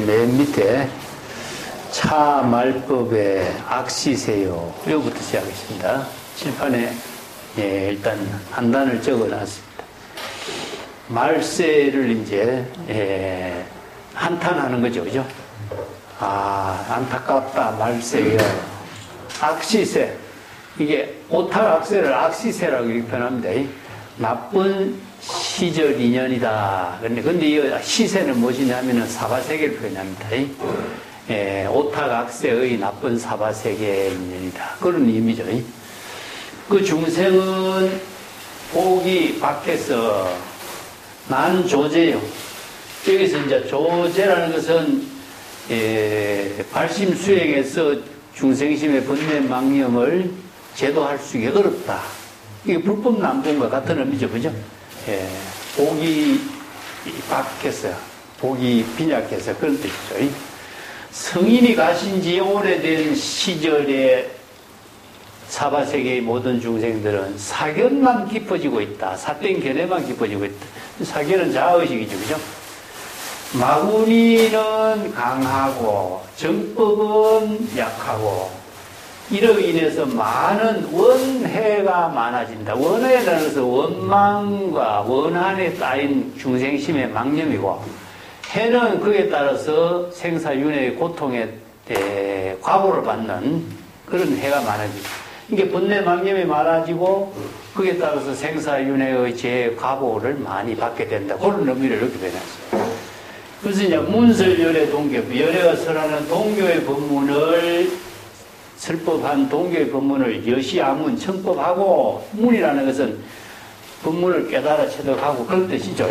맨 밑에 차 말법의 악시세요. 여기부터 시작하겠습니다. 칠판에 일단 한 단을 적어 놨습니다. 말세를 이제 한탄하는 거죠, 그죠? 아, 안타깝다, 말세요. 악시세. 이게 오탈악세를 악시세라고 이렇게 표현합니다. 나쁜 시절 인연이다. 근데 이 시세는 무엇이냐면은 사바세계를 표현합니다. 오탁악세의 나쁜 사바세계 인연이다. 그런 의미죠. 그 중생은 복이 밖에서 난 조제요. 여기서 이제 조제라는 것은 발심수행에서 중생심의 번뇌 망념을 제도할 수 있게 어렵다. 이게 불법 남동과 같은 의미죠, 그죠? 복이 박해서, 복이 빈약해서 그런 뜻이죠. 성인이 가신 지 오래된 시절에 사바세계의 모든 중생들은 사견만 깊어지고 있다. 사땡 견해만 깊어지고 있다. 사견은 자의식이죠, 그죠? 마구니는 강하고 정법은 약하고 이로 인해서 많은 원해가 많아진다. 원해에 따라서 원망과 원한에 쌓인 중생심의 망념이고, 해는 그에 따라서 생사윤회의 고통에 과보를 받는 그런 해가 많아지고, 이게 번뇌 망념이 많아지고, 그에 따라서 생사윤회의 제 과보를 많이 받게 된다. 그런 의미를 이렇게 변했어요. 그래서 이제 문설열의 동교, 열애가 설하는 동교의 법문을 설법한 동교의 법문을 여시아문 청법하고, 문이라는 것은 법문을 깨달아 체득하고 그런 뜻이죠.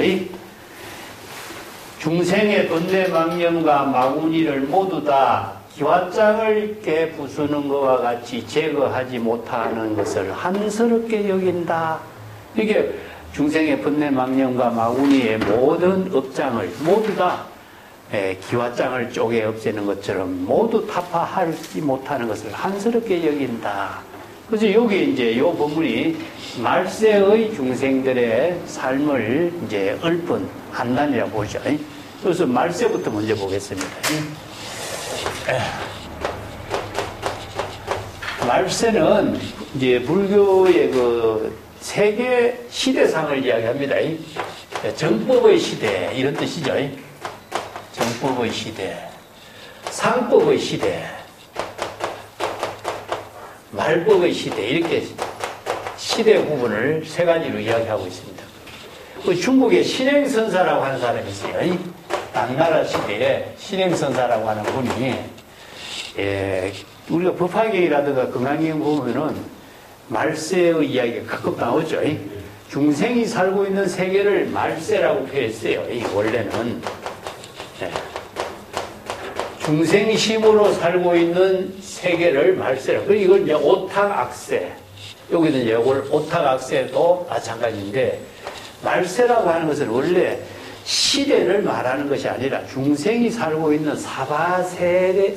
중생의 번뇌망념과 마구니를 모두 다 기왓장을 깨 부수는 것과 같이 제거하지 못하는 것을 한스럽게 여긴다. 이게 중생의 번뇌망념과 마구니의 모든 업장을 모두 다 기왓장을 쪼개 없애는 것처럼 모두 타파하지 못하는 것을 한스럽게 여긴다. 그래서 여기 이제 이 본문이 말세의 중생들의 삶을 이제 읊은 한단이라고 보죠. 그래서 말세부터 먼저 보겠습니다. 말세는 이제 불교의 그 세계 시대상을 이야기합니다. 정법의 시대 이런 뜻이죠. 정법의 시대, 상법의 시대, 말법의 시대, 이렇게 시대 구분을 세 가지로 이야기하고 있습니다. 그 중국에 신행선사라고 하는 사람이 있어요. 당나라 시대에 신행선사라고 하는 분이, 우리가 법화경이라든가 금강경 보면은 말세의 이야기가 가끔 나오죠. 중생이 살고 있는 세계를 말세라고 표현했어요. 원래는. 중생심으로 살고 있는 세계를 말세라고. 그리고 이걸 이제 오탁악세. 여기는 이제 오탁악세도 마찬가지인데, 말세라고 하는 것은 원래 시대를 말하는 것이 아니라 중생이 살고 있는 사바세계를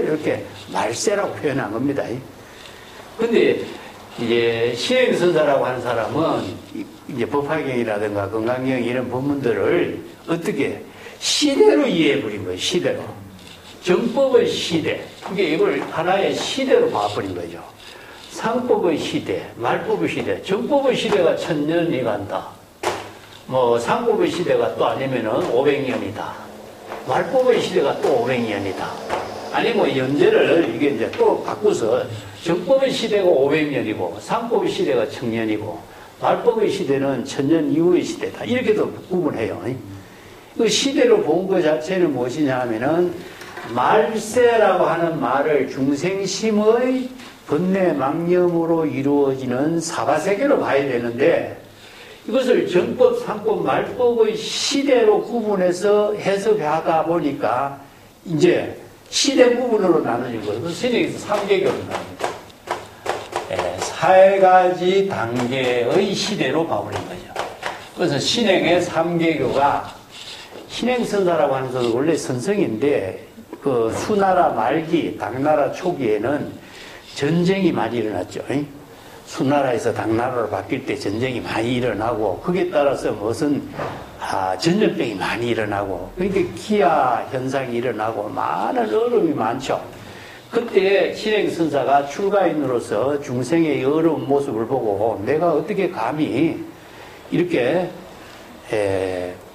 이렇게 말세라고 표현한 겁니다. 근데 이제 신행선사라고 하는 사람은 이제 법화경이라든가 건강경 이런 법문들을 어떻게 시대로 이해해버린 거예요. 시대로. 정법의 시대. 이게 이걸 하나의 시대로 봐버린 거죠. 상법의 시대, 말법의 시대. 정법의 시대가 1000년이 간다. 상법의 시대가 또 아니면은 500년이다. 말법의 시대가 또 500년이다. 아니 연재를 이게 이제 또 바꾸서 정법의 시대가 500년이고 상법의 시대가 1000년이고 말법의 시대는 1000년 이후의 시대다. 이렇게도 구분해요. 그 시대로 본 것 자체는 무엇이냐 하면은 말세라고 하는 말을 중생심의 번뇌 망념으로 이루어지는 사바세계로 봐야 되는데, 이것을 정법, 상법, 말법의 시대로 구분해서 해석하다 보니까 이제 시대 부분으로 나눠진 거예요. 그래서 신행에서 3계교로 나눕니다. 4가지 단계의 시대로 봐버린 거죠. 그래서 신행의 3계교가, 신행선사라고 하는 것은 원래 선성인데, 그 수나라 말기, 당나라 초기에는 전쟁이 많이 일어났죠. 수나라에서 당나라로 바뀔 때 전쟁이 많이 일어나고 거기에 따라서 무슨 전염병이 많이 일어나고 그러니까 기아 현상이 일어나고 많은 어려움이 많죠. 그때 신행선사가 출가인으로서 중생의 어려운 모습을 보고 내가 어떻게 감히 이렇게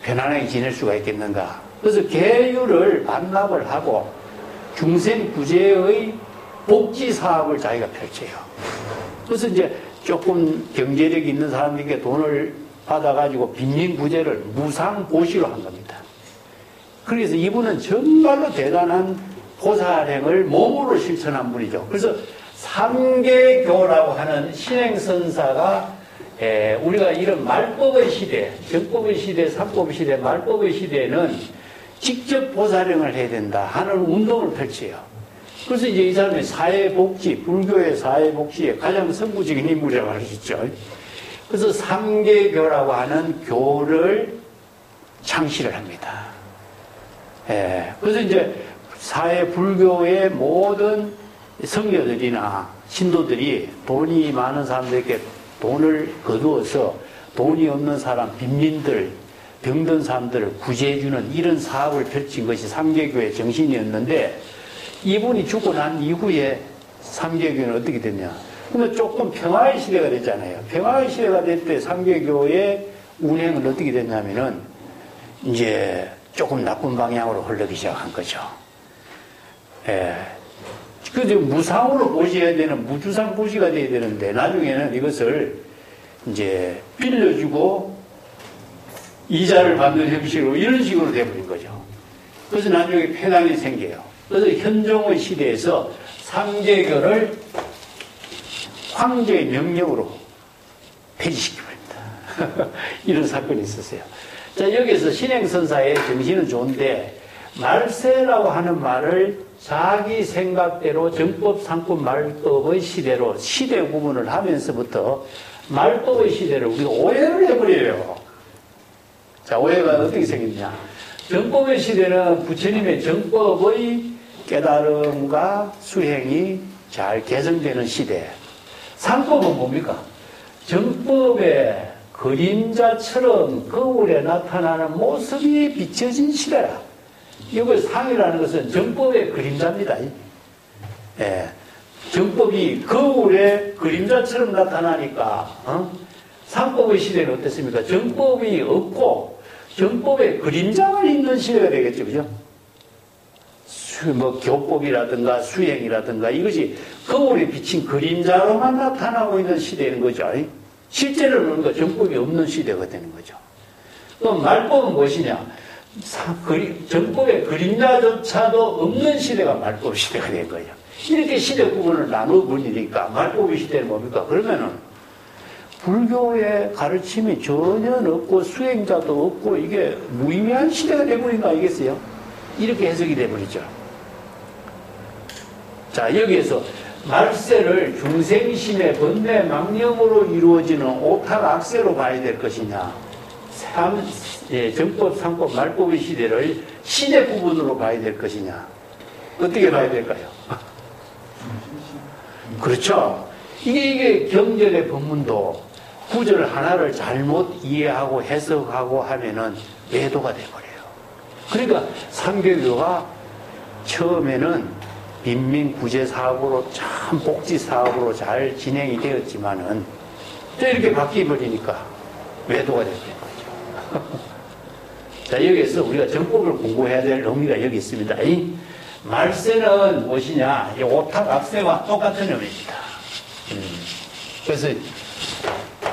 편안하게 지낼 수가 있겠는가. 그래서 계율을 반납을 하고 중생 구제의 복지 사업을 자기가 펼쳐요. 그래서 이제 조금 경제력이 있는 사람들에게 돈을 받아가지고 빈민 구제를 무상보시로 한 겁니다. 그래서 이분은 정말로 대단한 보살행을 몸으로 실천한 분이죠. 그래서 삼계교라고 하는 신행선사가 우리가 이런 말법의 시대, 정법의 시대, 삼법의 시대, 말법의 시대에는 직접 보살행을 해야 된다 하는 운동을 펼쳐요. 그래서 이제 이 사람이 사회복지, 불교의 사회복지에 가장 선구적인 인물이라고 할 수 있죠. 그래서 삼계교라고 하는 교를 창시를 합니다. 그래서 이제 사회 불교의 모든 성녀들이나 신도들이 돈이 많은 사람들에게 돈을 거두어서 돈이 없는 사람, 빈민들, 병든 사람들을 구제해주는 이런 사업을 펼친 것이 삼계교의 정신이었는데 이분이 죽고 난 이후에 삼계교는 어떻게 됐냐. 그러면 조금 평화의 시대가 됐잖아요. 평화의 시대가 될 때 삼계교의 운행은 어떻게 됐냐면은 이제 조금 나쁜 방향으로 흘러기 시작한 거죠. 그래서 무상으로 보시해야 되는 무주상 보시가 돼야 되는데 나중에는 이것을 이제 빌려주고 이자를 받는 형식으로 이런 식으로 돼버린 거죠. 그래서 나중에 폐당이 생겨요. 그래서 현종의 시대에서 삼계교를 황제의 명령으로 폐지시켜버립니다. 이런 사건이 있었어요. 자, 여기서 신행선사의 정신은 좋은데 말세라고 하는 말을 자기 생각대로 정법, 상법, 말법의 시대로 시대 구분을 하면서부터 말법의 시대를 우리가 오해를 해버려요. 자, 오해가 어떻게 생겼냐. 정법의 시대는 부처님의 정법의 깨달음과 수행이 잘 개성되는 시대. 상법은 뭡니까? 정법의 그림자처럼 거울에 나타나는 모습이 비춰진 시대라. 이걸 상이라는 것은 정법의 그림자입니다. 정법이 거울에 그림자처럼 나타나니까 상법의 시대는 어떻습니까? 정법이 없고 정법의 그림자가 있는 시대가 되겠죠. 그죠? 교법이라든가 수행이라든가 이것이 거울에 비친 그림자로만 나타나고 있는 시대인 거죠. 실제로는 그 정법이 없는 시대가 되는 거죠. 그럼 말법은 무엇이냐? 정법의 그림자조차도 없는 시대가 말법 시대가 된 거예요. 이렇게 시대 구분을 나눠버리니까 말법의 시대는 뭡니까? 그러면은 불교의 가르침이 전혀 없고 수행자도 없고 이게 무의미한 시대가 되버린 거 아니겠어요? 이렇게 해석이 돼버리죠. 자, 여기에서 말세를 중생심의 번뇌 망념으로 이루어지는 오탁악세로 봐야 될 것이냐, 정법, 상법, 말법의 시대를 시대 구분으로 봐야 될 것이냐, 어떻게 봐야 될까요? 그렇죠. 이게 경전의 법문도 구절 하나를 잘못 이해하고 해석하고 하면은 매도가 돼버려요. 그러니까 삼계교가 처음에는 빈민 구제 사업으로 참 복지 사업으로 잘 진행이 되었지만은 또 이렇게 바뀌어버리니까 매도가 되버린 거죠. 자, 여기에서 우리가 정법을 공부해야 될 의미가 여기 있습니다. 이 말세는 무엇이냐? 이 오탁악세와 똑같은 의미입니다. 그래서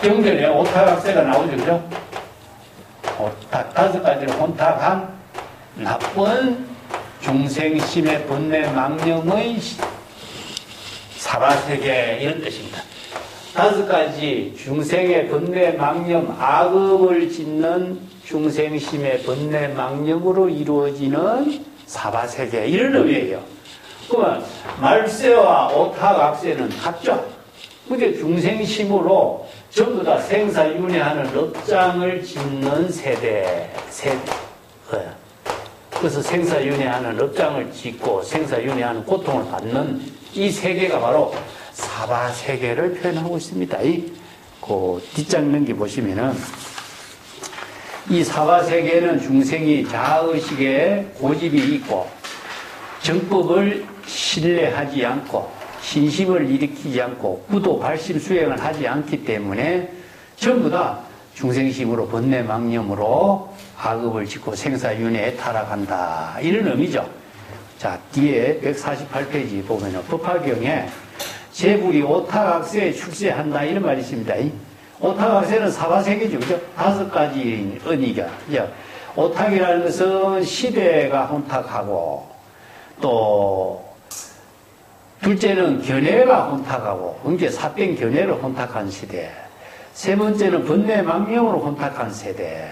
경전에 오탁악세가 나오죠, 그죠? 다섯 가지를 혼탁한 나쁜 중생심의 번뇌 망념의 사바세계 이런 뜻입니다. 다섯 가지 중생의 번뇌 망념 악업을 짓는 중생심의 번뇌 망념으로 이루어지는 사바세계 이런 의미예요. 그러면 말세와 오탁악세는 같죠. 그게 중생심으로 전부 다 생사윤회하는 업장을 짓는 세대. 그래서 생사윤회하는 업장을 짓고 생사윤회하는 고통을 받는 이 세계가 바로 사바세계를 표현하고 있습니다. 그 뒷장 넘기 보시면은 이 사바세계는 중생이 자의식에 고집이 있고 정법을 신뢰하지 않고 신심을 일으키지 않고 구도 발심 수행을 하지 않기 때문에 전부 다 중생심으로 번뇌망념으로 악업을 짓고 생사윤회에 타락한다, 이런 의미죠. 자, 뒤에 148페이지 보면은 법화경에 재불이 오타각세에 출세한다, 이런 말이 있습니다. 오타각세는 사바세계죠, 그죠? 5가지 의미가. 오탁이라는 것은 시대가 혼탁하고, 또 둘째는 견해가 혼탁하고, 이제 사병 견해를 혼탁한 시대. 세 번째는 번뇌망념으로 혼탁한 세대,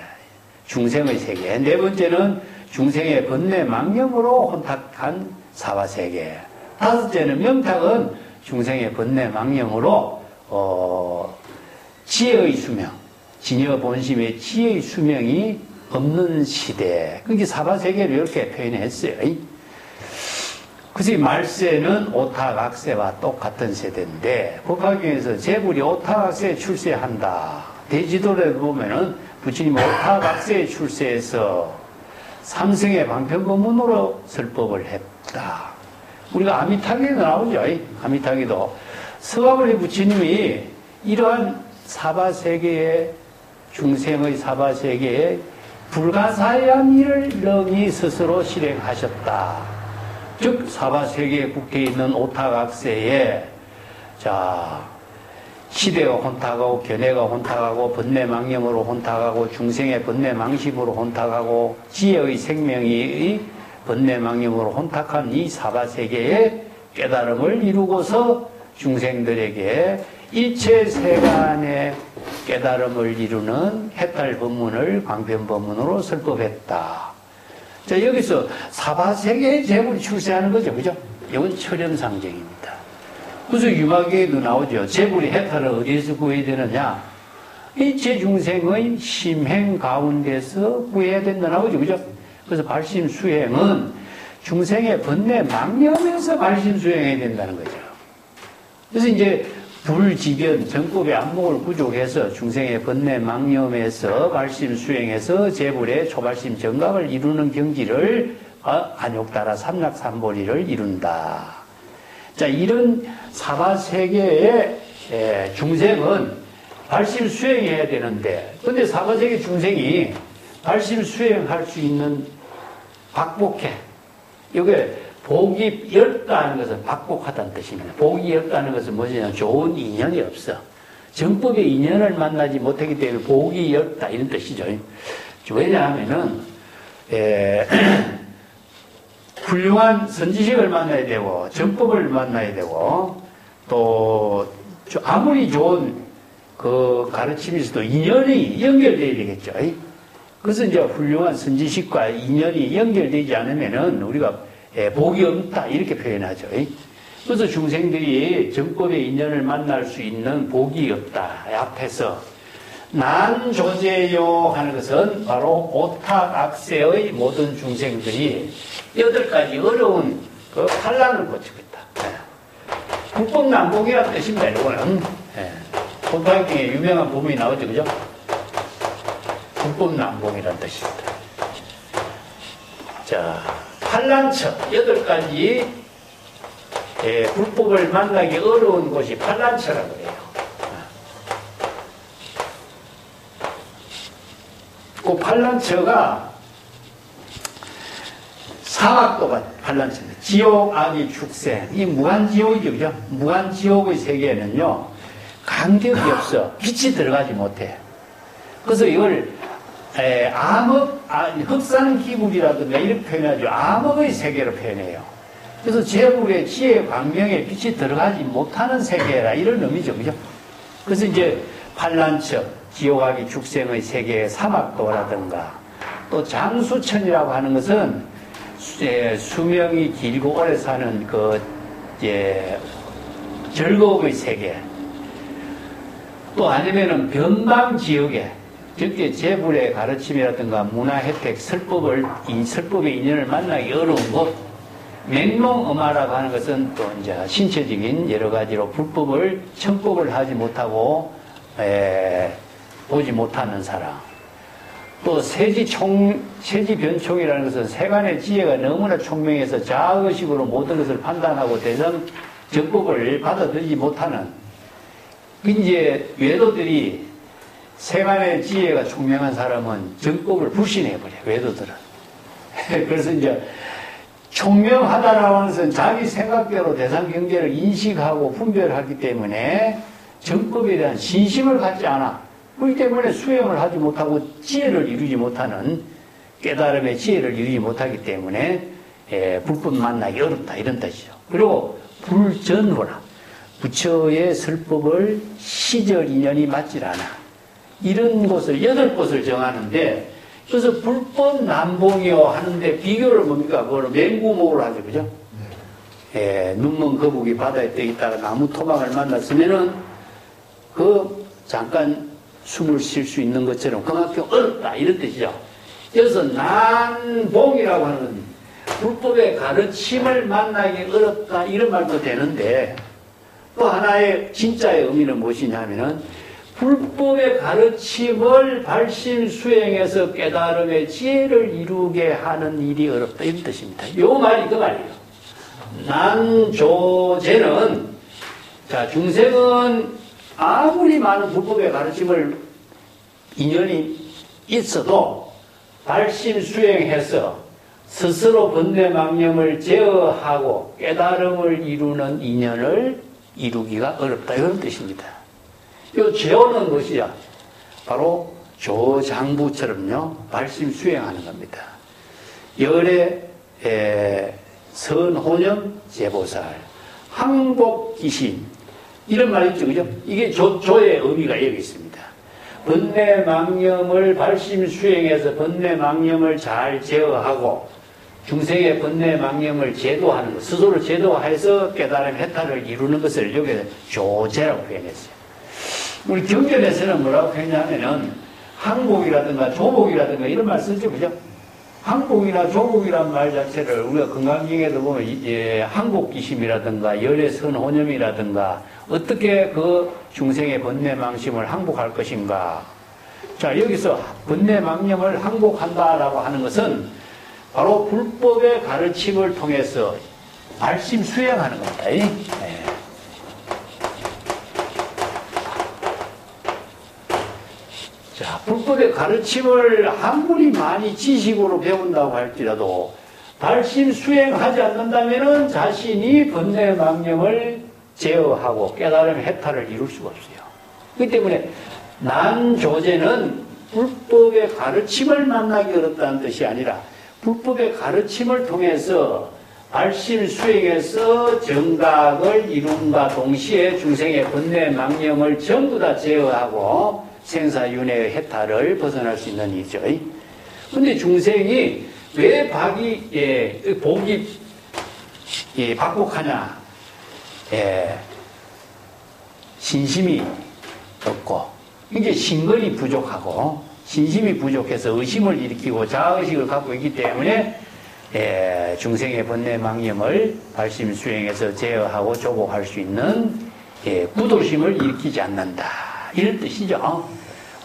중생의 세계. 네 번째는 중생의 번뇌망념으로 혼탁한 사바세계. 다섯째는 명탁은 중생의 번뇌망념으로 지혜의 수명, 진여 본심의 지혜의 수명이 없는 시대. 그게 사바세계를 이렇게 표현했어요. 그래서 이 말세는 오타각세와 똑같은 세대인데, 법화경에서 재불이 오타각세에 출세한다. 대지도를 보면은 부처님 오타각세에 출세해서 삼성의 방편법문으로 설법을 했다. 우리가 아미타계도 나오죠. 아미타계도 서가모니 부처님이 이러한 사바세계의 중생의 사바세계에 불가사의한 일을 능히 스스로 실행하셨다. 즉 사바세계에 국해 있는 오타각세에 시대가 혼탁하고 견해가 혼탁하고 번뇌망념으로 혼탁하고 중생의 번뇌망심으로 혼탁하고 지혜의 생명이 번뇌망념으로 혼탁한 이 사바세계의 깨달음을 이루고서 중생들에게 일체세간의 깨달음을 이루는 해탈법문을 광변법문으로 설법했다. 자, 여기서 사바세계의 재불이 출세하는 거죠, 그죠? 이건 철현상정입니다. 그래서 유마경에도 나오죠. 재불이 해탈을 어디에서 구해야 되느냐? 일체 중생의 심행 가운데서 구해야 된다 나오죠, 그죠? 그래서 발심수행은 중생의 번뇌망념에서 발심수행해야 된다는 거죠. 그래서 이제 불지변, 정법의 안목을 구족해서 중생의 번뇌망념에서 발심수행해서 재불의 초발심 정각을 이루는 경지를 안욕따라 삼락삼보리를 이룬다. 자, 이런 사바세계의 중생은 발심수행해야 되는데, 근데 사바세계 중생이 발심수행할 수 있는 박복해. 이게 복이 엷다는 것은 박복하다는 뜻입니다. 복이 엷다는 것은 뭐냐면 좋은 인연이 없어. 정법의 인연을 만나지 못하기 때문에 복이 엷다, 이런 뜻이죠. 왜냐하면은 훌륭한 선지식을 만나야 되고 정법을 만나야 되고 또 아무리 좋은 그 가르침이 있어도 인연이 연결되어야 되겠죠. 그래서 이제 훌륭한 선지식과 인연이 연결되지 않으면은 우리가 복이 없다, 이렇게 표현하죠. 그래서 중생들이 정법의 인연을 만날 수 있는 복이 없다. 앞에서 난조제요 하는 것은 바로 오탁악세의 모든 중생들이 8가지 어려운 그 환란을 거치고 있다. 불법난복이라는 뜻입니다. 이거는 법화경에 유명한 부분이 나오죠, 그죠? 불법난복이라는 뜻입니다. 자, 환란처 8가지 불법을 만나기 어려운 곳이 환란처라고 해요. 그 환란처가 사막도가 환란처입니다. 지옥, 악의 축생, 이 무한지옥이죠, 그죠? 무한지옥의 세계에는요 간격이 없어. 빛이 들어가지 못해. 그래서 이걸 흑산기불이라든가 이렇게 표현하죠. 암흑의 세계로 표현해요. 그래서 재불의 지혜 광명에 빛이 들어가지 못하는 세계라, 이런 의미죠, 그죠? 그래서 이제 환란처, 지옥악의 축생의 세계의 사막도라든가, 또 장수천이라고 하는 것은 수명이 길고 오래 사는 즐거움의 세계, 또 아니면은 변방지역에, 즉 재불의 가르침이라든가 문화 혜택, 설법의 인연을 만나기 어려운 곳, 맹롱엄하라고 하는 것은 또 이제 신체적인 여러 가지로 불법을, 청법을 하지 못하고, 보지 못하는 사람. 또 세지변총이라는 것은 세간의 지혜가 너무나 총명해서 자의식으로 모든 것을 판단하고 대선 정법을 받아들이지 못하는, 이제 외도들이 세간의 지혜가 총명한 사람은 정법을 불신해버려요, 외도들은. 그래서 이제 총명하다라고 하는 것은 자기 생각대로 대상 경계를 인식하고 분별하기 때문에 정법에 대한 신심을 갖지 않아. 그렇기 때문에 수행을 하지 못하고 지혜를 이루지 못하는, 깨달음의 지혜를 이루지 못하기 때문에 불법 만나기 어렵다, 이런 뜻이죠. 그리고 불전호라, 부처의 설법을 시절 인연이 맞질 않아. 이런 곳을 8곳을 정하는데, 그래서 불법 남봉이요 하는데 비교를 뭡니까? 그걸 맹구목으로 하죠, 그죠? 눈먼 거북이 바다에 떠 있다가 나무 토막을 만났으면은 잠깐 숨을 쉴 수 있는 것처럼 그만큼 어렵다, 이런 뜻이죠. 그래서 난봉이라고 하는 불법의 가르침을 만나기 어렵다, 이런 말도 되는데, 또 하나의 진짜의 의미는 무엇이냐면은 불법의 가르침을 발심 수행해서 깨달음의 지혜를 이루게 하는 일이 어렵다, 이런 뜻입니다. 이 말이 그 말이에요. 난조제는, 자, 중생은 아무리 많은 불법의 가르침을 인연이 있어도 발심 수행해서 스스로 번뇌망념을 제어하고 깨달음을 이루는 인연을 이루기가 어렵다, 이런 뜻입니다. 이 제어는 무엇이야? 바로 조장부처럼요, 발심 수행하는 겁니다. 열의 선호념 제보살, 항복기심, 이런 말이 있죠, 그죠? 이게 조의 의미가 여기 있습니다. 번뇌망념을 발심 수행해서 번뇌망념을 잘 제어하고 중생의 번뇌망념을 제도하는 것, 스스로 제도해서 깨달음 해탈을 이루는 것을 여기서 조제라고 표현했어요. 우리 경전에서는 뭐라고 표현하냐면은 항복이라든가 조복이라든가 이런 말 쓰죠, 그죠? 항복이나 조복이란 말 자체를 우리가 건강경에도 보면 항복기심이라든가 열의 선호념이라든가 어떻게 그 중생의 번뇌망심을 항복할 것인가. 자, 여기서 번뇌망념을 항복한다라고 하는 것은 바로 불법의 가르침을 통해서 발심 수행하는 겁니다. 자, 불법의 가르침을 아무리 많이 지식으로 배운다고 할지라도 발심 수행하지 않는다면은 자신이 번뇌망념을 제어하고 깨달음 해탈을 이룰 수가 없어요. 그렇기 때문에 난조제는 불법의 가르침을 만나기 어렵다는 뜻이 아니라 불법의 가르침을 통해서 발심 수행해서 정각을 이룬과 동시에 중생의 번뇌망념을 전부 다 제어하고 생사윤회의 해탈을 벗어날 수 있는 일이죠. 그런데 중생이 왜 복이 박복하냐? 신심이 없고, 이제 신근이 부족하고, 신심이 부족해서 의심을 일으키고 자의식을 갖고 있기 때문에 중생의 번뇌망념을 발심 수행해서 제어하고 조복할 수 있는 구도심을 일으키지 않는다, 이런 뜻이죠.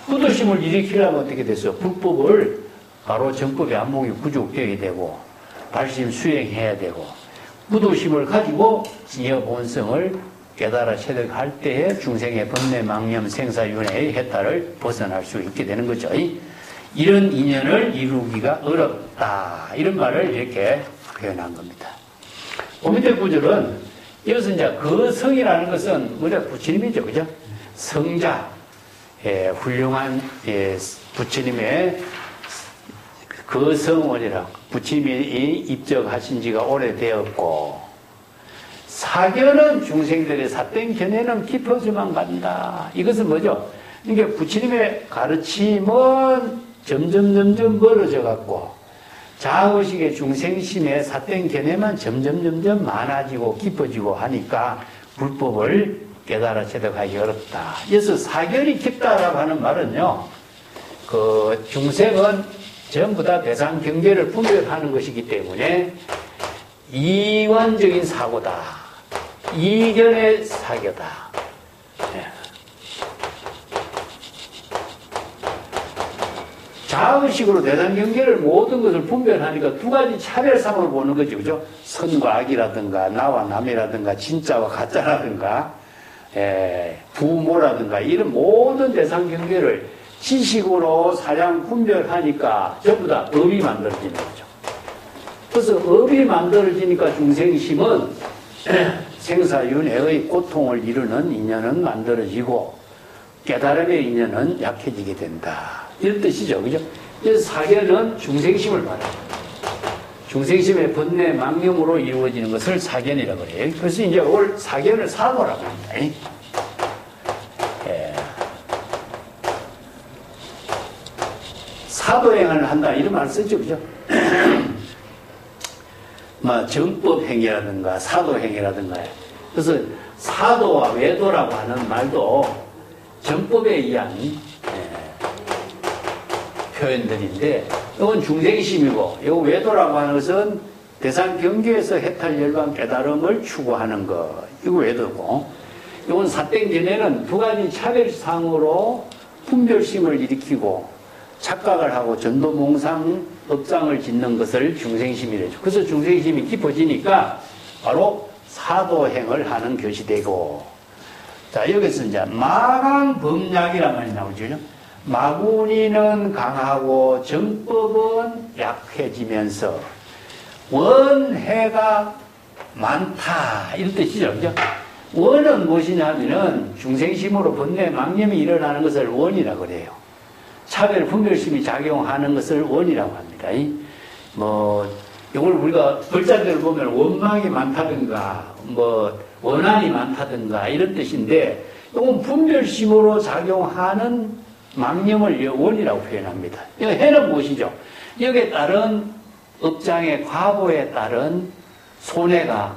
구도심을 일으키려면 어떻게 됐어? 불법을 바로 정법의 안목이 구족되어야 되고 발심 수행해야 되고 구도심을 가지고 지혜 본성을 깨달아 체득할 때에 중생의 번뇌망념 생사윤회의 해탈을 벗어날 수 있게 되는 거죠. 이런 인연을 이루기가 어렵다, 이런 말을 이렇게 표현한 겁니다. 그 밑에 구절은 이것은 이제 거성이라는 것은 우리가 부처님이죠, 그죠? 성자, 훌륭한 부처님의 거성원이라, 부처님이 입적하신 지가 오래되었고, 사견은 중생들의 사땡 견해는 깊어져만 간다. 이것은 뭐죠? 이게 부처님의 가르침은 점점 멀어져 갖고 자의식의 중생심의 사땡 견해만 점점 많아지고 깊어지고 하니까 불법을 깨달아 체득하기 어렵다. 그래서 사견이 깊다라고 하는 말은요, 중생은 전부 다 대상 경계를 분별하는 것이기 때문에 이관적인 사고다. 이견의 사교다. 예. 자의식으로 대상 경계를 모든 것을 분별하니까 두 가지 차별상으로 보는 거죠. 그죠? 선과 악이라든가, 나와 남이라든가, 진짜와 가짜라든가, 부모라든가, 이런 모든 대상 경계를 지식으로 사량 분별하니까 전부 다 업이 만들어지는 거죠. 그래서 업이 만들어지니까 중생심은 생사윤회의 고통을 이루는 인연은 만들어지고 깨달음의 인연은 약해지게 된다. 이런 뜻이죠. 그죠? 그래서 사견은 중생심을 말합니다. 중생심의 번뇌 망념으로 이루어지는 것을 사견이라고 그래요. 그래서 이제 올 사견을 사도라고 합니다. 사도행을 한다. 이런 말 쓰죠. 그죠? 정법행위라든가 사도행위라든가. 그래서 사도와 외도라고 하는 말도 정법에 의한 표현들인데, 이건 중생심이고, 이 외도라고 하는 것은 대상 경계에서 해탈 열반 깨달음을 추구하는 것. 이거 외도고, 이건 사땡견에는 두 가지 차별상으로 분별심을 일으키고 착각을 하고 전도몽상 업장을 짓는 것을 중생심이래죠. 그래서 중생심이 깊어지니까 바로 사도행을 하는 것이 되고, 자, 여기서 이제 마강범약이란 말이 나오죠. 마구니는 강하고 정법은 약해지면서 원해가 많다. 이런 뜻이죠. 그죠? 원은 무엇이냐 하면은 중생심으로 번뇌 망념이 일어나는 것을 원이라고 그래요. 차별 분별심이 작용하는 것을 원이라고 합니다. 이걸 우리가 글자들을 보면 원망이 많다든가, 원한이 많다든가, 이런 뜻인데, 이건 분별심으로 작용하는 망념을 원이라고 표현합니다. 이거 해는 무엇이죠? 여기에 따른 업장의 과보에 따른 손해가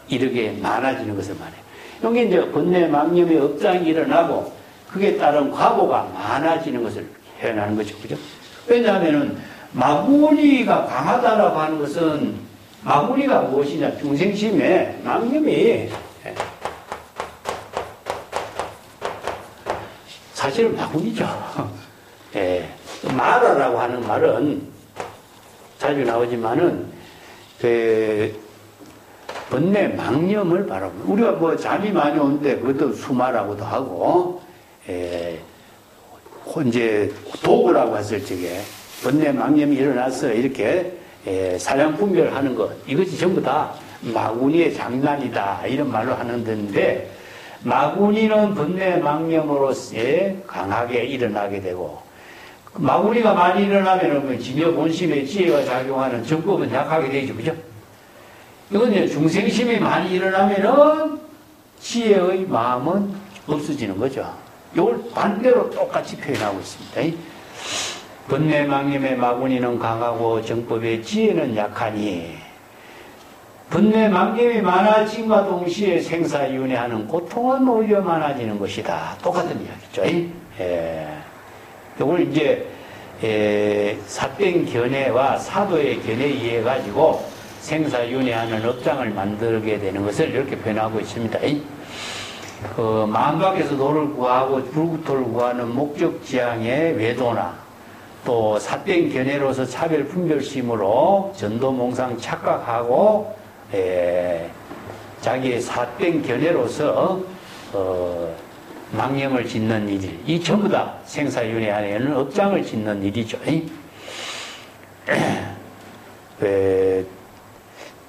이렇게 많아지는 것을 말해요. 여기 이제 번뇌 망념의 업장이 일어나고, 그게 따른 과보가 많아지는 것을 표현하는 거죠. 그죠? 왜냐하면은, 마구니가 강하다라고 하는 것은, 마구니가 무엇이냐? 중생심의 망념이, 사실은 마구니죠. 마라라고 하는 말은 자주 나오지만은, 번뇌 망념을 바라봅니다. 우리가 잠이 많이 오는데 그것도 수마라고도 하고, 이제 도구라고 했을 적에 번뇌 망념이 일어나서 이렇게 사량 분별하는 것, 이것이 전부 다 마구니의 장난이다, 이런 말로 하는 데인데, 마구니는 번뇌 망념으로서 강하게 일어나게 되고, 마구니가 많이 일어나면 지며 본심의 지혜가 작용하는 정법은 약하게 되죠. 그죠? 이건 이제 중생심이 많이 일어나면은 지혜의 마음은 없어지는 거죠. 이걸 반대로 똑같이 표현하고 있습니다. 번뇌 망념의 마구니는 강하고 정법의 지혜는 약하니, 번뇌 망념이 많아짐과 동시에 생사윤회하는 고통은 오히려 많아지는 것이다. 똑같은 이야기죠. 이걸 이제 사땡 견해와 사도의 견해에 의해 가지고 생사윤회하는 업장을 만들게 되는 것을 이렇게 표현하고 있습니다. 마음 밖에서 도를 구하고 불구토를 구하는 목적지향의 외도나, 또 사땡 견해로서 차별 분별심으로 전도몽상 착각하고 자기의 사땡 견해로서 망념을 짓는 일, 이 전부 다 생사윤회 안에는 업장을 짓는 일이죠.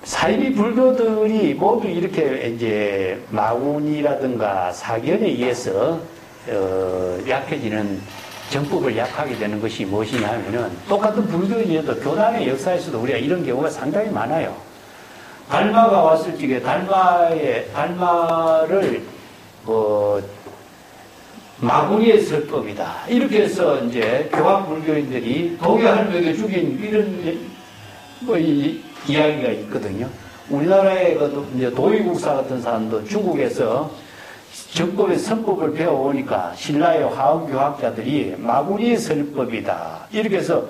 사이비 불교들이 모두 이렇게 이제 마군이라든가 사견에 의해서 약해지는 정법을 약하게 되는 것이 무엇이냐 하면은, 똑같은 불교인이어도 교단의 역사에서도 우리가 이런 경우가 상당히 많아요. 달마가 왔을 적에 달마를 마구니의 설법이다, 이렇게 해서 이제 교학 불교인들이 도교 할머니가 죽인 이런 이야기가 있거든요. 우리나라의 이제 도의국사 같은 사람도 중국에서 정법의 선법을 배워오니까 신라의 화엄교학자들이 마구니의 설법이다, 이렇게 해서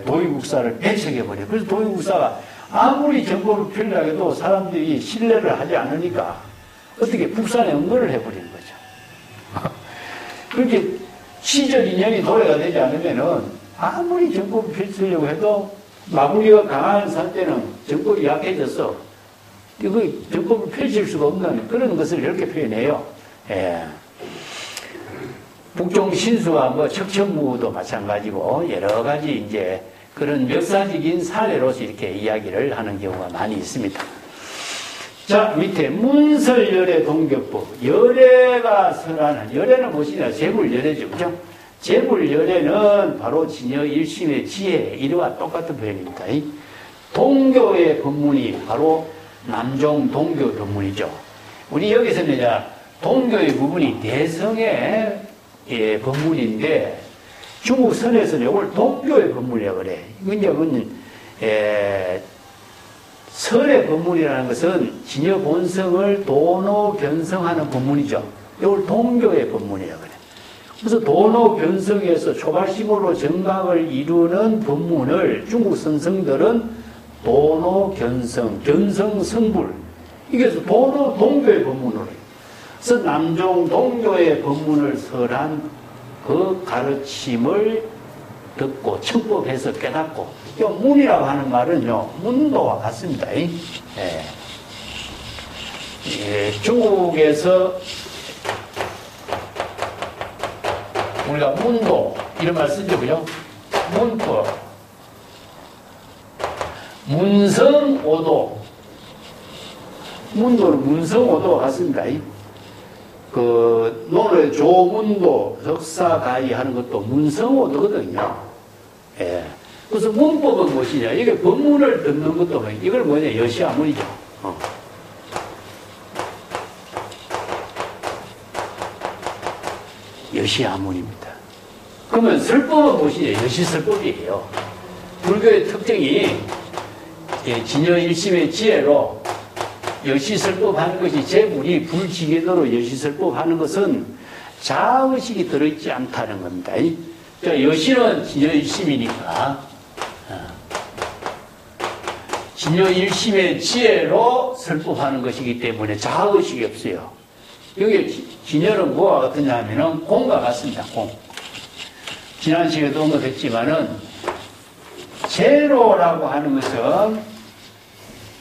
도의국사를 배척해버려요. 그래서 도의국사가 아무리 정법을 펴려고 해도 사람들이 신뢰를 하지 않으니까 어떻게 북산에 응거를 해버리는 거죠. 그렇게 시절 인연이 도래가 되지 않으면은 아무리 정법을 펼치려고 해도 마구니가 강한 상태는 정법이 약해져서 이거 정법을 펼칠 수가 없는 그런 것을 이렇게 표현해요. 예. 북종 신수와 뭐 척천무도 마찬가지고 여러 가지 이제 그런 역사적인 사례로서 이렇게 이야기를 하는 경우가 많이 있습니다. 자, 밑에 문설열애 동격법. 열애가 설하는, 열애는 무엇이냐? 재물열애죠. 그죠? 재물열애는 바로 진여 일심의 지혜, 이와 똑같은 표현입니다. 동교의 법문이 바로 남종 동교 법문이죠. 우리 여기서는 이제 동교의 부분이 대성의 법문인데 중국 선에서는 이걸 동교의 법문이라고 그래. 이건 설의 법문이라는 것은 진여 본성을 도노 변성하는 법문이죠. 이걸 동교의 법문이라고 그래. 그래서 도노 변성에서 초발심으로 정각을 이루는 법문을 중국 선성들은 도노 견성, 견성 성불. 이게 도노 동교의 법문으로. 그래서 남종 동교의 법문을 설한 그 가르침을 듣고 청법해서 깨닫고, 이 문이라고 하는 말은요 문도와 같습니다. 예. 예, 중국에서 우리가 문도 이런 말 쓰죠, 그죠? 문법, 문성오도, 문도는 문성오도와 같습니다. 그 논의 조문도, 석사가이 하는 것도 문성오도거든요. 예. 그래서 문법은 무엇이냐? 이게 법문을 듣는 것도 이걸 뭐냐? 여시아문이죠. 여시아문입니다. 그러면 설법은 무엇이냐? 여시설법이에요. 불교의 특징이 진여일심의 지혜로 여시설법 하는 것이 재물이 불지계도로 여시설법 하는 것은 자의식이 들어있지 않다는 겁니다. 여시는 진여일심이니까 진여일심의 지혜로 설법하는 것이기 때문에 자의식이 없어요. 여기 진여는 뭐와 같느냐 하면은 공과 같습니다. 공. 지난 시간에도 언급했지만은 제로라고 하는 것은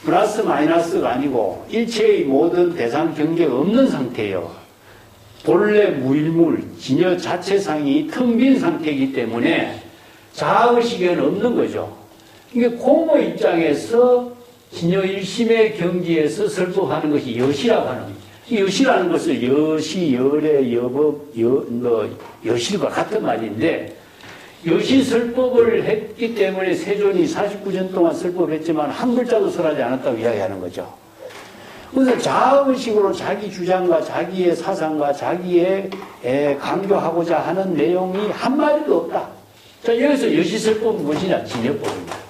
플러스 마이너스가 아니고 일체의 모든 대상 경계가 없는 상태예요. 본래 무일물, 진여 자체상이 텅 빈 상태이기 때문에 자의식에는 없는 거죠. 이게 공의 입장에서 진여 일심의 경지에서 설법하는 것이 여시라고 하는 거예요. 이 여시라는 것을 여시, 열애, 여법, 여실과 같은 말인데 여시 설법을 했기 때문에 세존이 49년 동안 설법했지만 한 글자도 설하지 않았다고 이야기하는 거죠. 그래서 자의식으로 자기 주장과 자기의 사상과 자기의 강조하고자 하는 내용이 한마디도 없다. 자, 여기서 여시설법은 무엇이냐? 진여법입니다.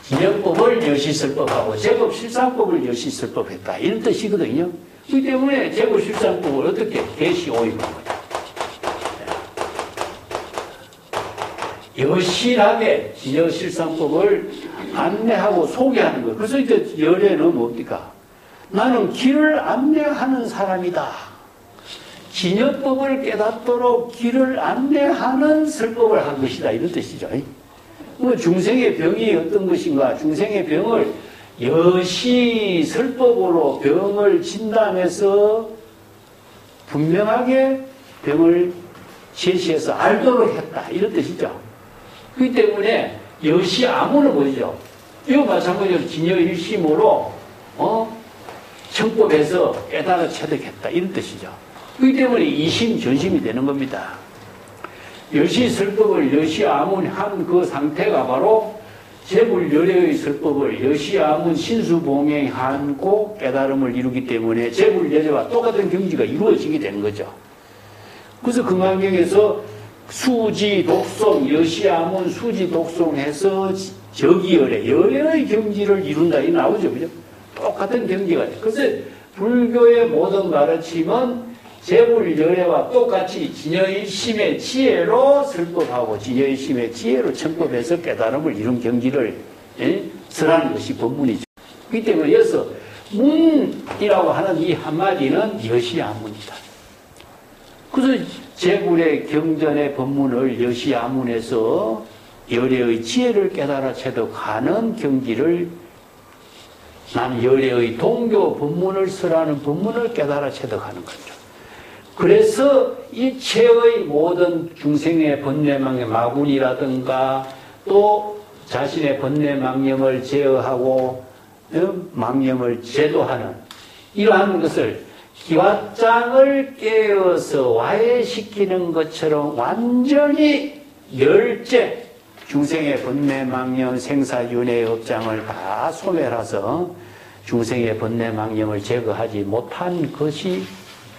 진여법을 여시설법하고 제법실상법을 여시설법했다. 이런 뜻이거든요. 그렇기 때문에 제법실상법을 어떻게 개시오입한 거죠. 여실하게 진여실상법을 안내하고 소개하는 거예요. 그래서 이제 열애는 뭡니까? 나는 길을 안내하는 사람이다. 진여법을 깨닫도록 길을 안내하는 설법을 한 것이다. 이런 뜻이죠. 뭐 중생의 병이 어떤 것인가? 중생의 병을 여시 설법으로 병을 진단해서 분명하게 병을 제시해서 알도록 했다. 이런 뜻이죠. 그렇기 때문에 여시아문은 뭐죠? 이거 마찬가지로 진여일심으로 청법에서 깨달아 체득했다. 이런 뜻이죠. 그렇기 때문에 이심 전심이 되는 겁니다. 여시설법을 여시아문한 그 상태가 바로 재물열애의 설법을 여시아문 신수봉행하고 깨달음을 이루기 때문에 재물열애와 똑같은 경지가 이루어지게 되는 거죠. 그래서 금강경에서 수지, 독송, 여시아문, 수지, 독송해서 저기열애, 열애의 경지를 이룬다. 이 나오죠. 그죠? 똑같은 경지가 돼요. 그래서 불교의 모든 가르침은 재물열애와 똑같이 진여일심의 지혜로 설법하고 진여일심의 지혜로 청법해서 깨달음을 이룬 경지를 서라는 것이 법문이죠. 그렇기 때문에 여기서 문이라고 하는 이 한마디는 여시야문이다. 그래서 제불의 경전의 법문을 여시야문에서 열애의 지혜를 깨달아 체득하는 경지를 나는 열애의 동교 법문을 설하는 법문을 깨달아 체득하는 거죠. 그래서 일체의 모든 중생의 번뇌망의 마군이라든가 또 자신의 번뇌망념을 제어하고 망념을 제도하는 이러한 것을 기왓장을 깨어서 와해시키는 것처럼 완전히 열째 중생의 번뇌망념 생사윤회의 업장을 다 소멸해서 중생의 번뇌망념을 제거하지 못한 것이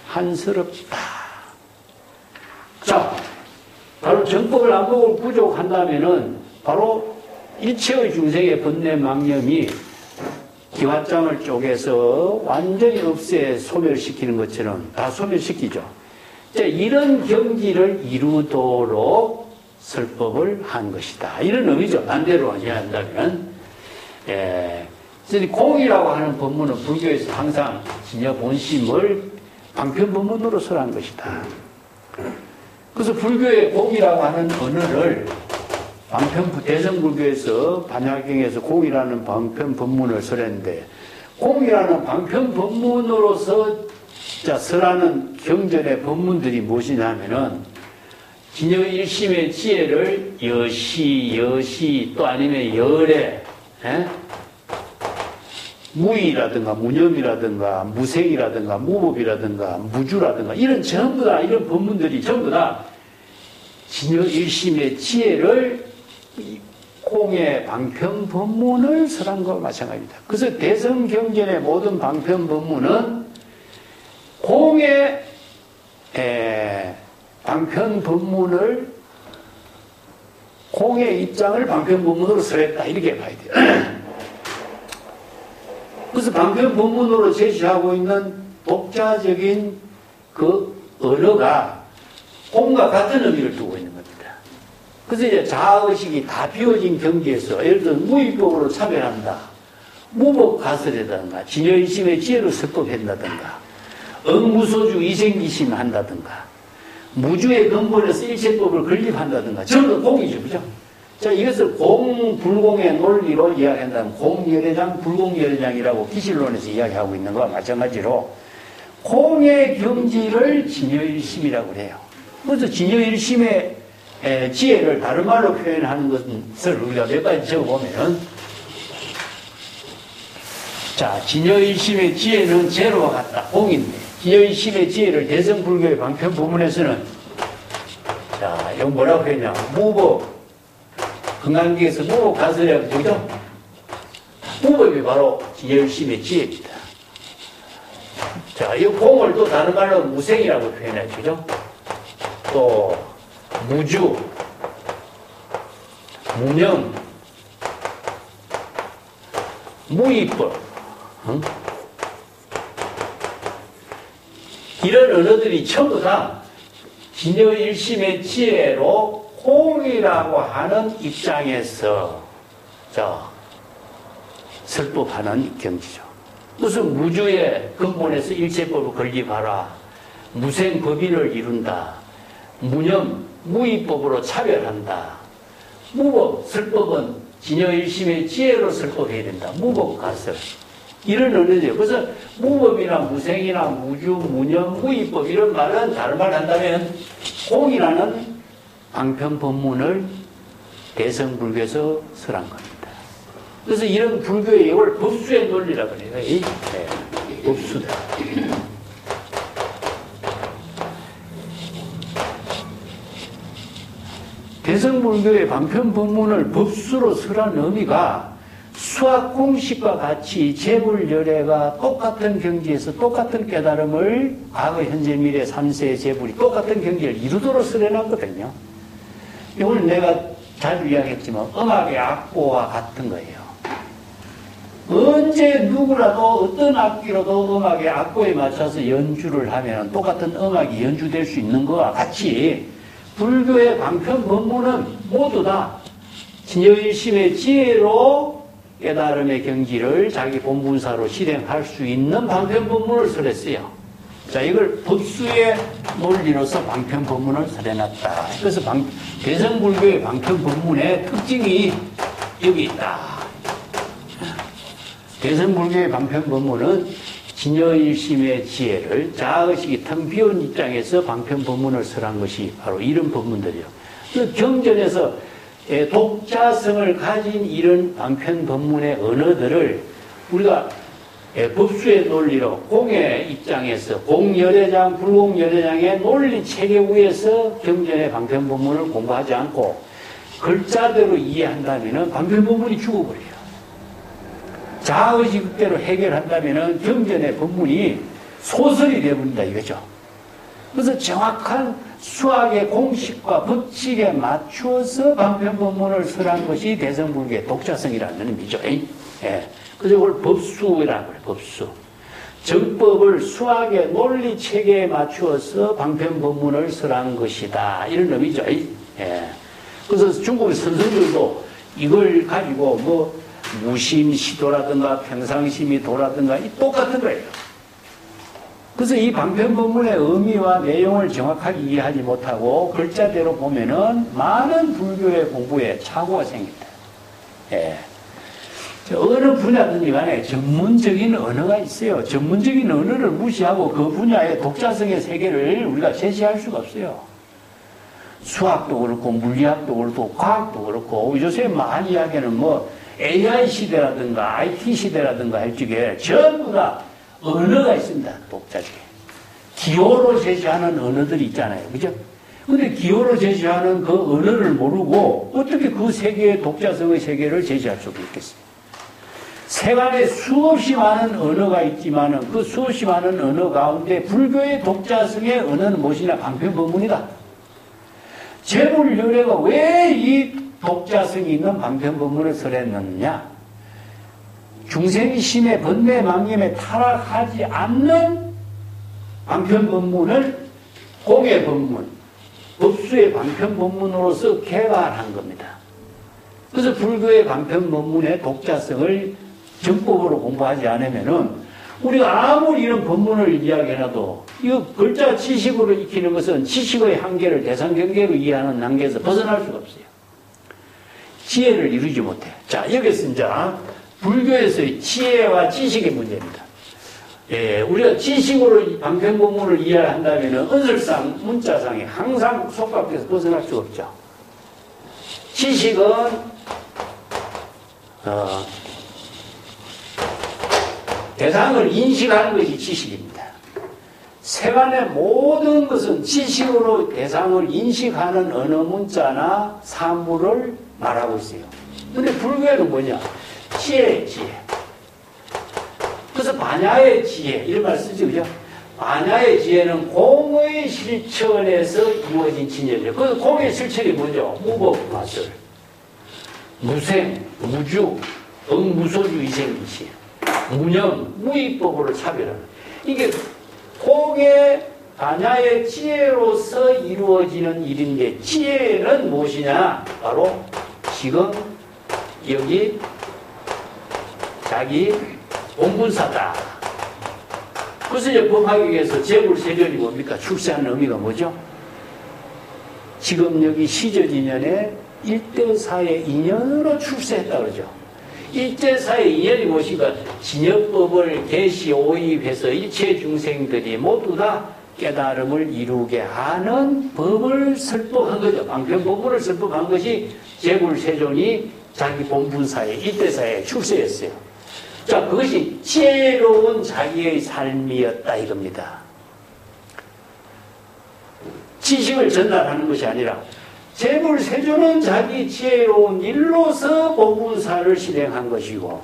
한스럽다. 자, 바로 정법을 안목을 부족한다면은 바로 일체의 중생의 번뇌망념이 기왓장을 쪼개서 완전히 없애 소멸시키는 것처럼 다 소멸시키죠. 자, 이런 경지를 이루도록 설법을 한 것이다. 이런 의미죠. 반대로 이해한다면. 공이라고 하는 법문은 불교에서 항상 진여 본심을 방편법문으로 설한 것이다. 그래서 불교의 공이라고 하는 언어를 대성불교에서 반야경에서 공이라는 방편법문을 설했는데 공이라는 방편법문으로서 설하는 경전의 법문들이 무엇이냐면은 진여일심의 지혜를 여시 또 아니면 열애 무의라든가 무념이라든가 무생이라든가 무법이라든가 무주라든가 이런 전부 다 이런 법문들이 전부 다 진여일심의 지혜를 공의 방편 법문을 설한 것과 마찬가지입니다. 그래서 대성경전의 모든 방편 법문은 공의 방편 법문을 공의 입장을 방편 법문으로 설했다 이렇게 봐야 돼요. 그래서 방편 법문으로 제시하고 있는 독자적인 그 언어가 공과 같은 의미를 두고 있는 겁니다. 그래서 이제 자아의식이 다 비워진 경지에서 예를 들어 무의법으로 차별한다, 무법 가설이라든가 진여의심의 지혜로 설법한다든가 응무소주 이생기심 한다든가 무주의 근본에서 일체법을 건립한다든가 전부 공이죠. 그죠? 자, 이것을 공불공의 논리로 이야기한다면 공열애장, 불공열애장이라고 기실론에서 이야기하고 있는 것과 마찬가지로 공의 경지를 진여일심이라고 그래요. 그래서 진여일심의 지혜를 다른 말로 표현하는 것을 우리가 몇 가지 적어보면 자, 진여일심의 지혜는 제로와 같다. 공인데 진여일심의 지혜를 대성불교의 방편 부문에서는 자, 이거 뭐라고 했냐? 무법 건강기에서 무법 가설이라고 보죠? 무법이 바로 진여일심의 지혜입니다. 자, 이 공을 또 다른 말로 무생이라고 표현해 주죠? 또 무주, 무념, 무의법 이런 언어들이 전부 다 진여일심의 지혜로 공이라고 하는 입장에서 설법하는 경지죠. 무슨 무주의 근본에서 일체법을 건립하라, 무생법인을 이룬다, 무념, 무의법으로 차별한다, 무법, 설법은 진여일심의 지혜로 설법해야 된다, 무법 가설 이런 언어죠. 그래서 무법이나 무생이나 무주, 무념, 무의법 이런 말은 다른 말 한다면 공이라는 방편 법문을 대성불교에서 설한 겁니다. 그래서 이런 불교의 이걸 법수의 논리라고 해요. 법수다. 대성불교의 방편 법문을 법수로 설한 의미가 수학 공식과 같이 재불열애가 똑같은 경지에서 똑같은 깨달음을 과거, 현재, 미래 3세의 재불이 똑같은 경지를 이루도록 설해놨거든요. 이걸 내가 자주 이야기했지만 음악의 악보와 같은 거예요. 언제 누구라도 어떤 악기로도 음악의 악보에 맞춰서 연주를 하면 똑같은 음악이 연주될 수 있는 것과 같이 불교의 방편 법문은 모두 다 진여일심의 지혜로 깨달음의 경지를 자기 본분사로 실행할 수 있는 방편법문을 설했어요. 자, 이걸 법수의 논리로서 방편법문을 설해놨다. 그래서 대성불교의 방편법문의 특징이 여기 있다. 대성불교의 방편법문은 진여일심의 지혜를 자의식이 텅 비운 입장에서 방편법문을 설한 것이 바로 이런 법문들이요. 그 경전에서 독자성을 가진 이런 방편법문의 언어들을 우리가 법수의 논리로 공의 입장에서 공열애장, 불공열애장의 논리 체계 위에서 경전의 방편법문을 공부하지 않고 글자대로 이해한다면 방편법문이 죽어버려요. 자의식대로 해결한다면 경전의 법문이 소설이 되어버린다 이거죠. 그래서 정확한 수학의 공식과 법칙에 맞추어서 방편법문을 설한 것이 대성불교의 독자성이라는 의미죠. 예. 그래서 이걸 법수라고 해요. 법수. 정법을 수학의 논리 체계에 맞추어서 방편법문을 설한 것이다. 이런 의미죠. 예. 그래서 중국 선생들도 이걸 가지고 뭐 무심시도라든가 평상심이도라든가 똑같은 거예요. 그래서 이 방편법문의 의미와 내용을 정확하게 이해하지 못하고 글자대로 보면은 많은 불교의 공부에 착오가 생긴다. 예. 어느 분야든지 간에 전문적인 언어가 있어요. 전문적인 언어를 무시하고 그 분야의 독자성의 세계를 우리가 제시할 수가 없어요. 수학도 그렇고 물리학도 그렇고 과학도 그렇고 요새 많이 이야기하는 뭐 AI 시대라든가 IT 시대라든가 할 적에 전부 다 언어가 있습니다. 독자적인. 기호로 제시하는 언어들이 있잖아요. 그죠? 근데 기호로 제시하는 그 언어를 모르고 어떻게 그 세계의 독자성의 세계를 제시할 수가 있겠어요? 세간에 수없이 많은 언어가 있지만은 그 수없이 많은 언어 가운데 불교의 독자성의 언어는 무엇이냐? 방편법문이다. 제불열애가 왜 이 독자성이 있는 방편법문을 설했느냐? 중생의 심에 번뇌망념에 타락하지 않는 방편법문을 공의 법문, 법수의 방편법문으로서 개발한 겁니다. 그래서 불교의 방편법문의 독자성을 정법으로 공부하지 않으면은 우리가 아무리 이런 법문을 이야기해놔도 이거 글자 지식으로 익히는 것은 지식의 한계를 대상 경계로 이해하는 한계에서 벗어날 수가 없어요. 지혜를 이루지 못해. 자, 여기서 이제 불교에서의 지혜와 지식의 문제입니다. 예, 우리가 지식으로 방편법문을 이해한다면 언설상, 문자상에 항상 속박해서 벗어날 수가 없죠. 지식은 대상을 인식하는 것이 지식입니다. 세간의 모든 것은 지식으로 대상을 인식하는 어느 문자나 사물을 말하고 있어요. 근데 불교에는 뭐냐? 지혜의 지혜. 그래서 반야의 지혜, 이런 말 쓰죠, 그죠? 반야의 지혜는 공의 실천에서 이루어진 진열이에요. 그래서 공의 실천이 뭐죠? 무법, 마술, 무생, 무주, 응무소주, 이생이시, 무념, 무의법으로 차별하는. 이게 공의 반야의 지혜로서 이루어지는 일인데, 지혜는 무엇이냐? 바로 지금 여기 자기 본분사다. 그래서 이제 법화경에서 재불세련이 뭡니까? 출세하는 의미가 뭐죠? 지금 여기 시저진연에 일대사의 인연으로 출세했다 그러죠. 일대사의 인연이 무엇인가? 진여법을 개시 오입해서 일체 중생들이 모두 다 깨달음을 이루게 하는 법을 설법한 거죠. 방편법문을 설법한 것이 재불세존이 자기 본분사의 일대사의 출세였어요. 자, 그것이 지혜로운 자기의 삶이었다 이겁니다. 지식을 전달하는 것이 아니라 재불세존은 자기 지혜로운 일로서 본분사를 실행한 것이고,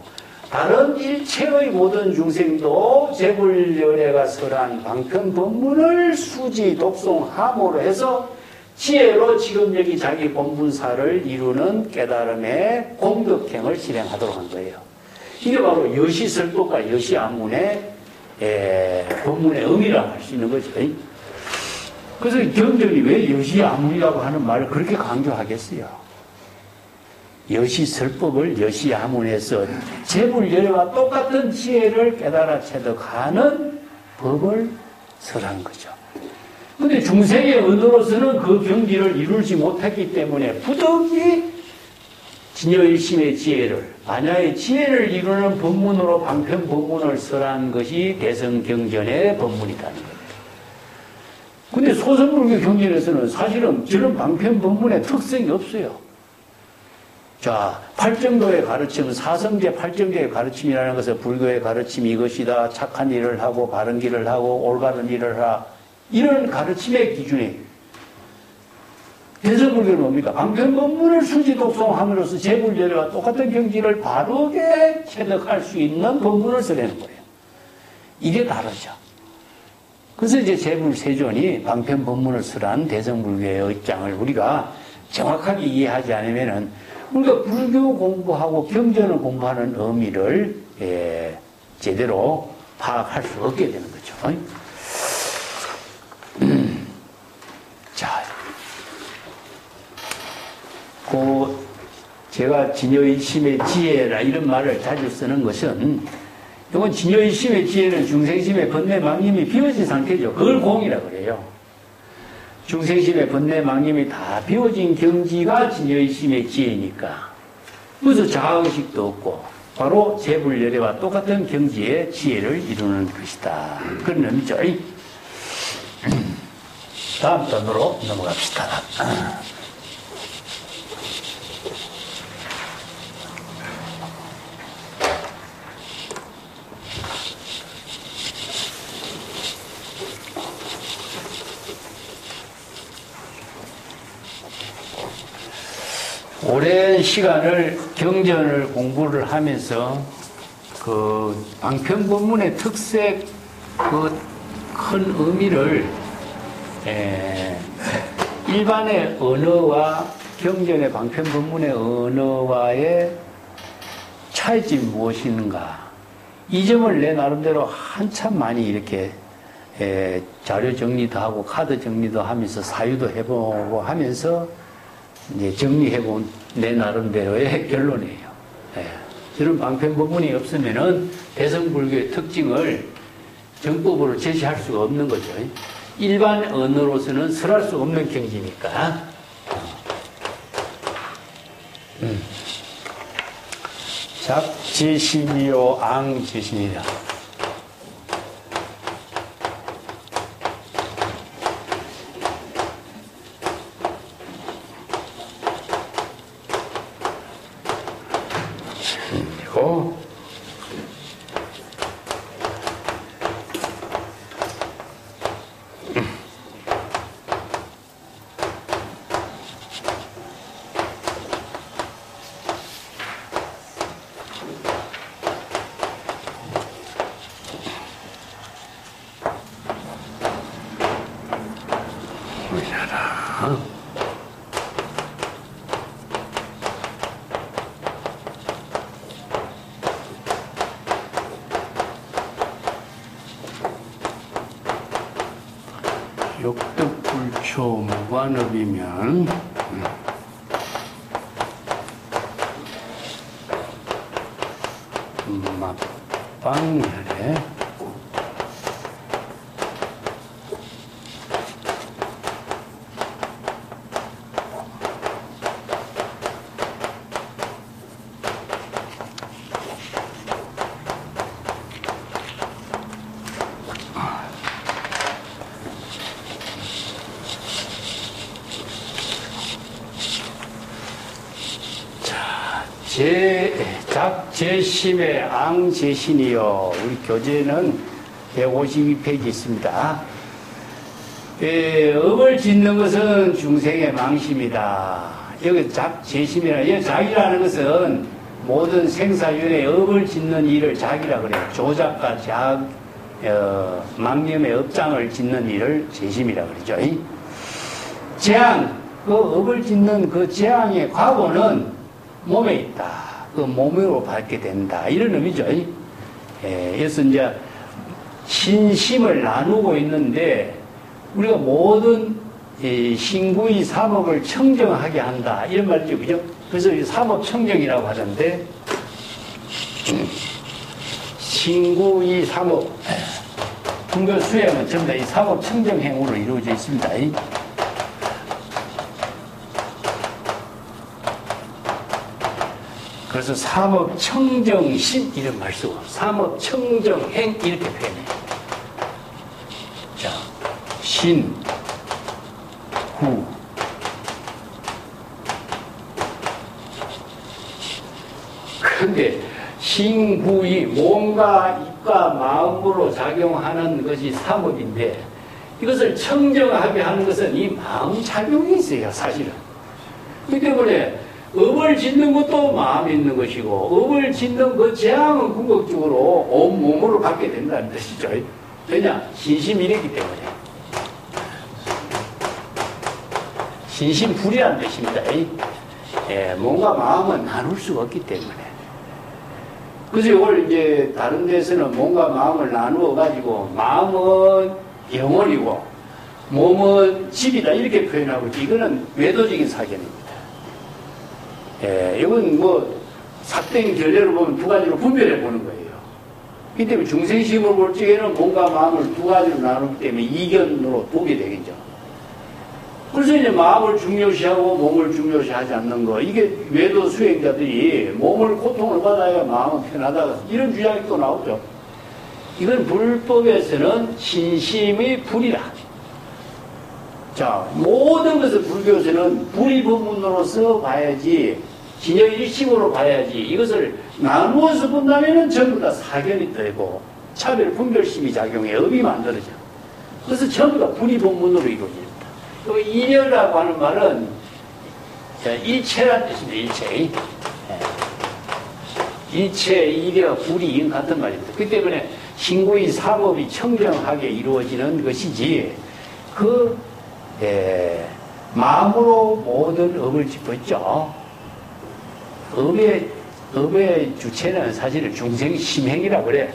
다른 일체의 모든 중생도 재불열애가 설한 방편법문을 수지 독송함으로 해서 지혜로 지금 여기 자기 본분사를 이루는 깨달음의 공덕행을 실행하도록 한 거예요. 이게 바로 여시설법과 여시안문의 법문의 의미라고 할 수 있는 거죠. 그래서 경전이 왜 여시안문이라고 하는 말을 그렇게 강조하겠어요? 여시설법을 여시야문해서 재불열애와 똑같은 지혜를 깨달아 체득하는 법을 설한 거죠. 근데 중생의 언어로서는 그 경지를 이루지 못했기 때문에 부득이 진여일심의 지혜를, 반야의 지혜를 이루는 법문으로 방편법문을 설한 것이 대성경전의 법문이라는 거예요. 근데 소선불교 경전에서는 사실은 저런 방편법문의 특성이 없어요. 자, 팔정도의 가르침, 사성제 팔정제의 가르침이라는 것은 불교의 가르침이 이것이다. 착한 일을 하고 바른 길을 하고 올바른 일을 하라. 이런 가르침의 기준이 대성불교는 뭡니까? 방편법문을 수지독송함으로써 재불열애와 똑같은 경지를 바르게 체득할 수 있는 법문을 써내는 거예요. 이게 다르죠. 그래서 이제 재불세존이 방편법문을 설한 대성불교의 입장을 우리가 정확하게 이해하지 않으면은 우리가 불교 공부하고 경전을 공부하는 의미를 제대로 파악할 수 없게 되는 거죠. 자, 제가 진여의심의 지혜라 이런 말을 자주 쓰는 것은 이건 진여의심의 지혜는 중생심의 번뇌망림이 비워진 상태죠. 그걸 공이라 그래요. 중생심의 번뇌망림이 다 비워진 경지가 진여의심의 지혜니까. 그래서 자아의식도 없고 바로 재불열애와 똑같은 경지의 지혜를 이루는 것이다. 그런 의미죠. 다음 단으로 넘어갑시다. 오랜 시간을 경전을 공부를 하면서 그 방편법문의 특색, 그 큰 의미를 일반의 언어와 경전의 방편법문의 언어와의 차이점이 무엇인가, 이 점을 내 나름대로 한참 많이 이렇게 자료 정리도 하고 카드 정리도 하면서 사유도 해보고 하면서 이제 정리해본 내 나름대로의 결론이에요. 저런 방편법문이 없으면은 대성불교의 특징을 정법으로 제시할 수가 없는 거죠. 일반 언어로서는 설할 수 없는 경지니까. 작제신이요 앙제신이다. 그리고 역득불초 무관업이면 막방열에 작제심의 앙제신이요. 우리 교재는 152페이지 있습니다. 업을 짓는 것은 중생의 망심이다. 여기 작제심이라, 이 작이라는 것은 모든 생사윤의 업을 짓는 일을 작이라 그래요. 조작과 망념의 업장을 짓는 일을 제심이라 그러죠. 재앙, 그 업을 짓는 그 재앙의 과거는 몸에 있다. 그 몸으로 받게 된다. 이런 의미죠. 그래서 이제 신심을 나누고 있는데 우리가 모든 신구의 사목을 청정하게 한다. 이런 말이죠. 그죠? 그래서 이 삼업청정이라고 하는데, 신구이 삼업, 분별 수행은 전부 다 이 삼업청정 행으로 이루어져 있습니다. 그래서 삼업청정신 이런 말 쓰고 삼업청정행 이렇게 표현해요. 자, 신, 구. 그런데 신구이 몸과 입과 마음으로 작용하는 것이 삼업인데 이것을 청정하게 하는 것은 이 마음 작용이 있어요, 사실은. 그렇기 때문에 업을 짓는 것도 마음에 있는 것이고 업을 짓는 그 재앙은 궁극적으로 온 몸으로 갖게 된다는 뜻이죠. 왜냐? 신심이랬기 때문에. 신심불이라는 뜻입니다. 예, 몸과 마음은 나눌 수가 없기 때문에. 그래서 이걸 이제 다른 데서는 몸과 마음을 나누어 가지고 마음은 영혼이고 몸은 집이다 이렇게 표현하고 이거는 외도적인 사견입니다. 예, 이건 뭐 삭된 결례로 보면 두 가지로 분별해 보는 거예요. 그렇기 때문에 중생심으로 볼 적에는 몸과 마음을 두 가지로 나누기 때문에 이견으로 보게 되겠죠. 그래서 이제 마음을 중요시하고 몸을 중요시하지 않는 거, 이게 외도 수행자들이 몸을 고통을 받아야 마음은 편하다 이런 주장이 또 나오죠. 이건 불법에서는 신심의 불이라. 자, 모든 것을 불교에서는 불이법문으로서 봐야지, 진여일심으로 봐야지, 이것을 나누어서 본다면 전부 다 사견이 되고 차별 분별심이 작용해 업이 만들어져. 그래서 전부 다 불이법문으로 이루어집니다. 또 일여라고 하는 말은 일체란 뜻입니다. 일체. 일체, 일여, 불이 같은 말입니다. 그렇기 때문에 신구의 삼업이 청정하게 이루어지는 것이지 마음으로 모든 업을 짓고 있죠. 업의 주체는 사실은 중생심행이라고 그래.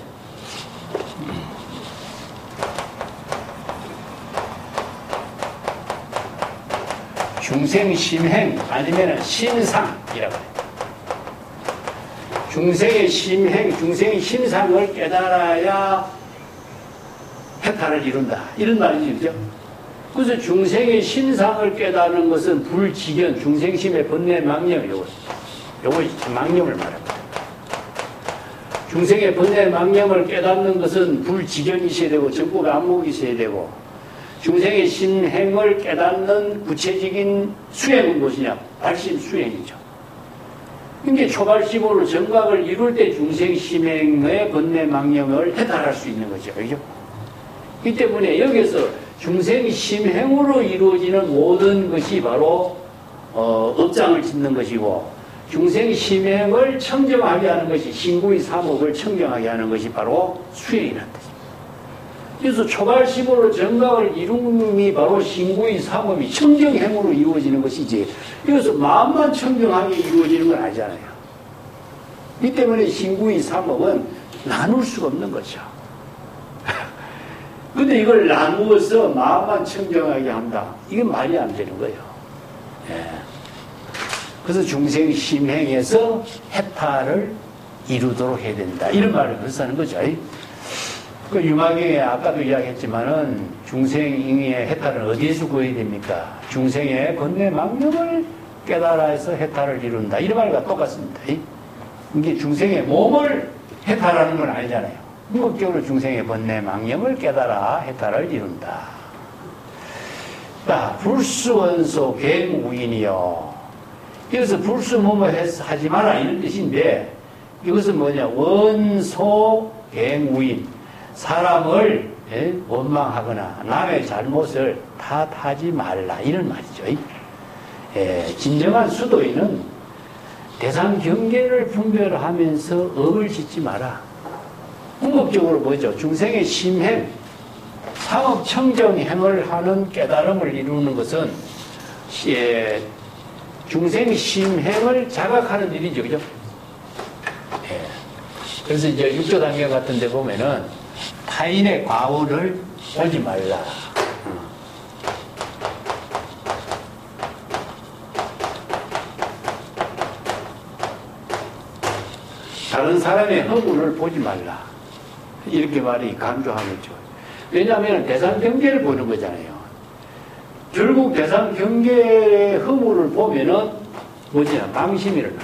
중생심행 아니면 심상이라고 해요. 중생의 심행, 중생의 심상을 깨달아야 해탈을 이룬다. 이런 말이죠. 그래서 중생의 심상을 깨달는 것은 불지견, 중생심의 번뇌 망념, 요거 망념을 말합니다. 중생의 번뇌 망념을 깨닫는 것은 불지견이 있어야 되고 전국 안목이 있어야 되고 중생의 심행을 깨닫는 구체적인 수행은 무엇이냐? 발심 수행이죠. 그러니까 초발심으로 정각을 이룰 때 중생 심행의 번뇌 망념을 해탈할 수 있는 거죠. 그죠? 이 때문에 여기서 중생 심행으로 이루어지는 모든 것이 바로 업장을 짓는 것이고 중생 심행을 청정하게 하는 것이 신구의 삼업을 청정하게 하는 것이 바로 수행이라는 뜻입니다. 그래서 초발심으로 정각을 이룸이 바로 신구의 삼업이 청정행으로 이루어지는 것이지 그래서 마음만 청정하게 이루어지는 건 아니잖아요. 이 때문에 신구의 삼업은 나눌 수가 없는 거죠. 근데 이걸 나누어서 마음만 청정하게 한다. 이게 말이 안 되는 거예요. 예. 그래서 중생 심행에서 해탈을 이루도록 해야 된다. 이런 말을 그래서 하는 거죠. 그 유마경에 아까도 이야기했지만은 중생의 해탈은 어디에서 구해야 됩니까? 중생의 번뇌 망념을 깨달아 해서 해탈을 이룬다. 이런 말과 똑같습니다. 이게 중생의 몸을 해탈하는 건 아니잖아요. 궁극적으로 중생의 번뇌 망념을 깨달아 해탈을 이룬다. 자, 불수원소 갱우인이요. 그래서 불수 뭐뭐 하지 마라 이런 뜻인데 이것은 뭐냐? 원소 갱우인. 사람을 원망하거나 남의 잘못을 탓하지 말라 이런 말이죠. 진정한 수도인은 대상 경계를 분별하면서 업을 짓지 마라. 궁극적으로 뭐죠? 중생의 심행, 상업 청정행을 하는 깨달음을 이루는 것은 중생의 심행을 자각하는 일이죠. 그죠? 그래서 이제 육조 단계 같은 데 보면은 타인의 과오를 보지 말라. 다른 사람의 허물을 보지 말라. 이렇게 말이 강조하겠죠. 왜냐하면 대상 경계를 보는 거잖아요. 결국 대상 경계의 허물을 보면은 뭐지냐, 망심이 일어나.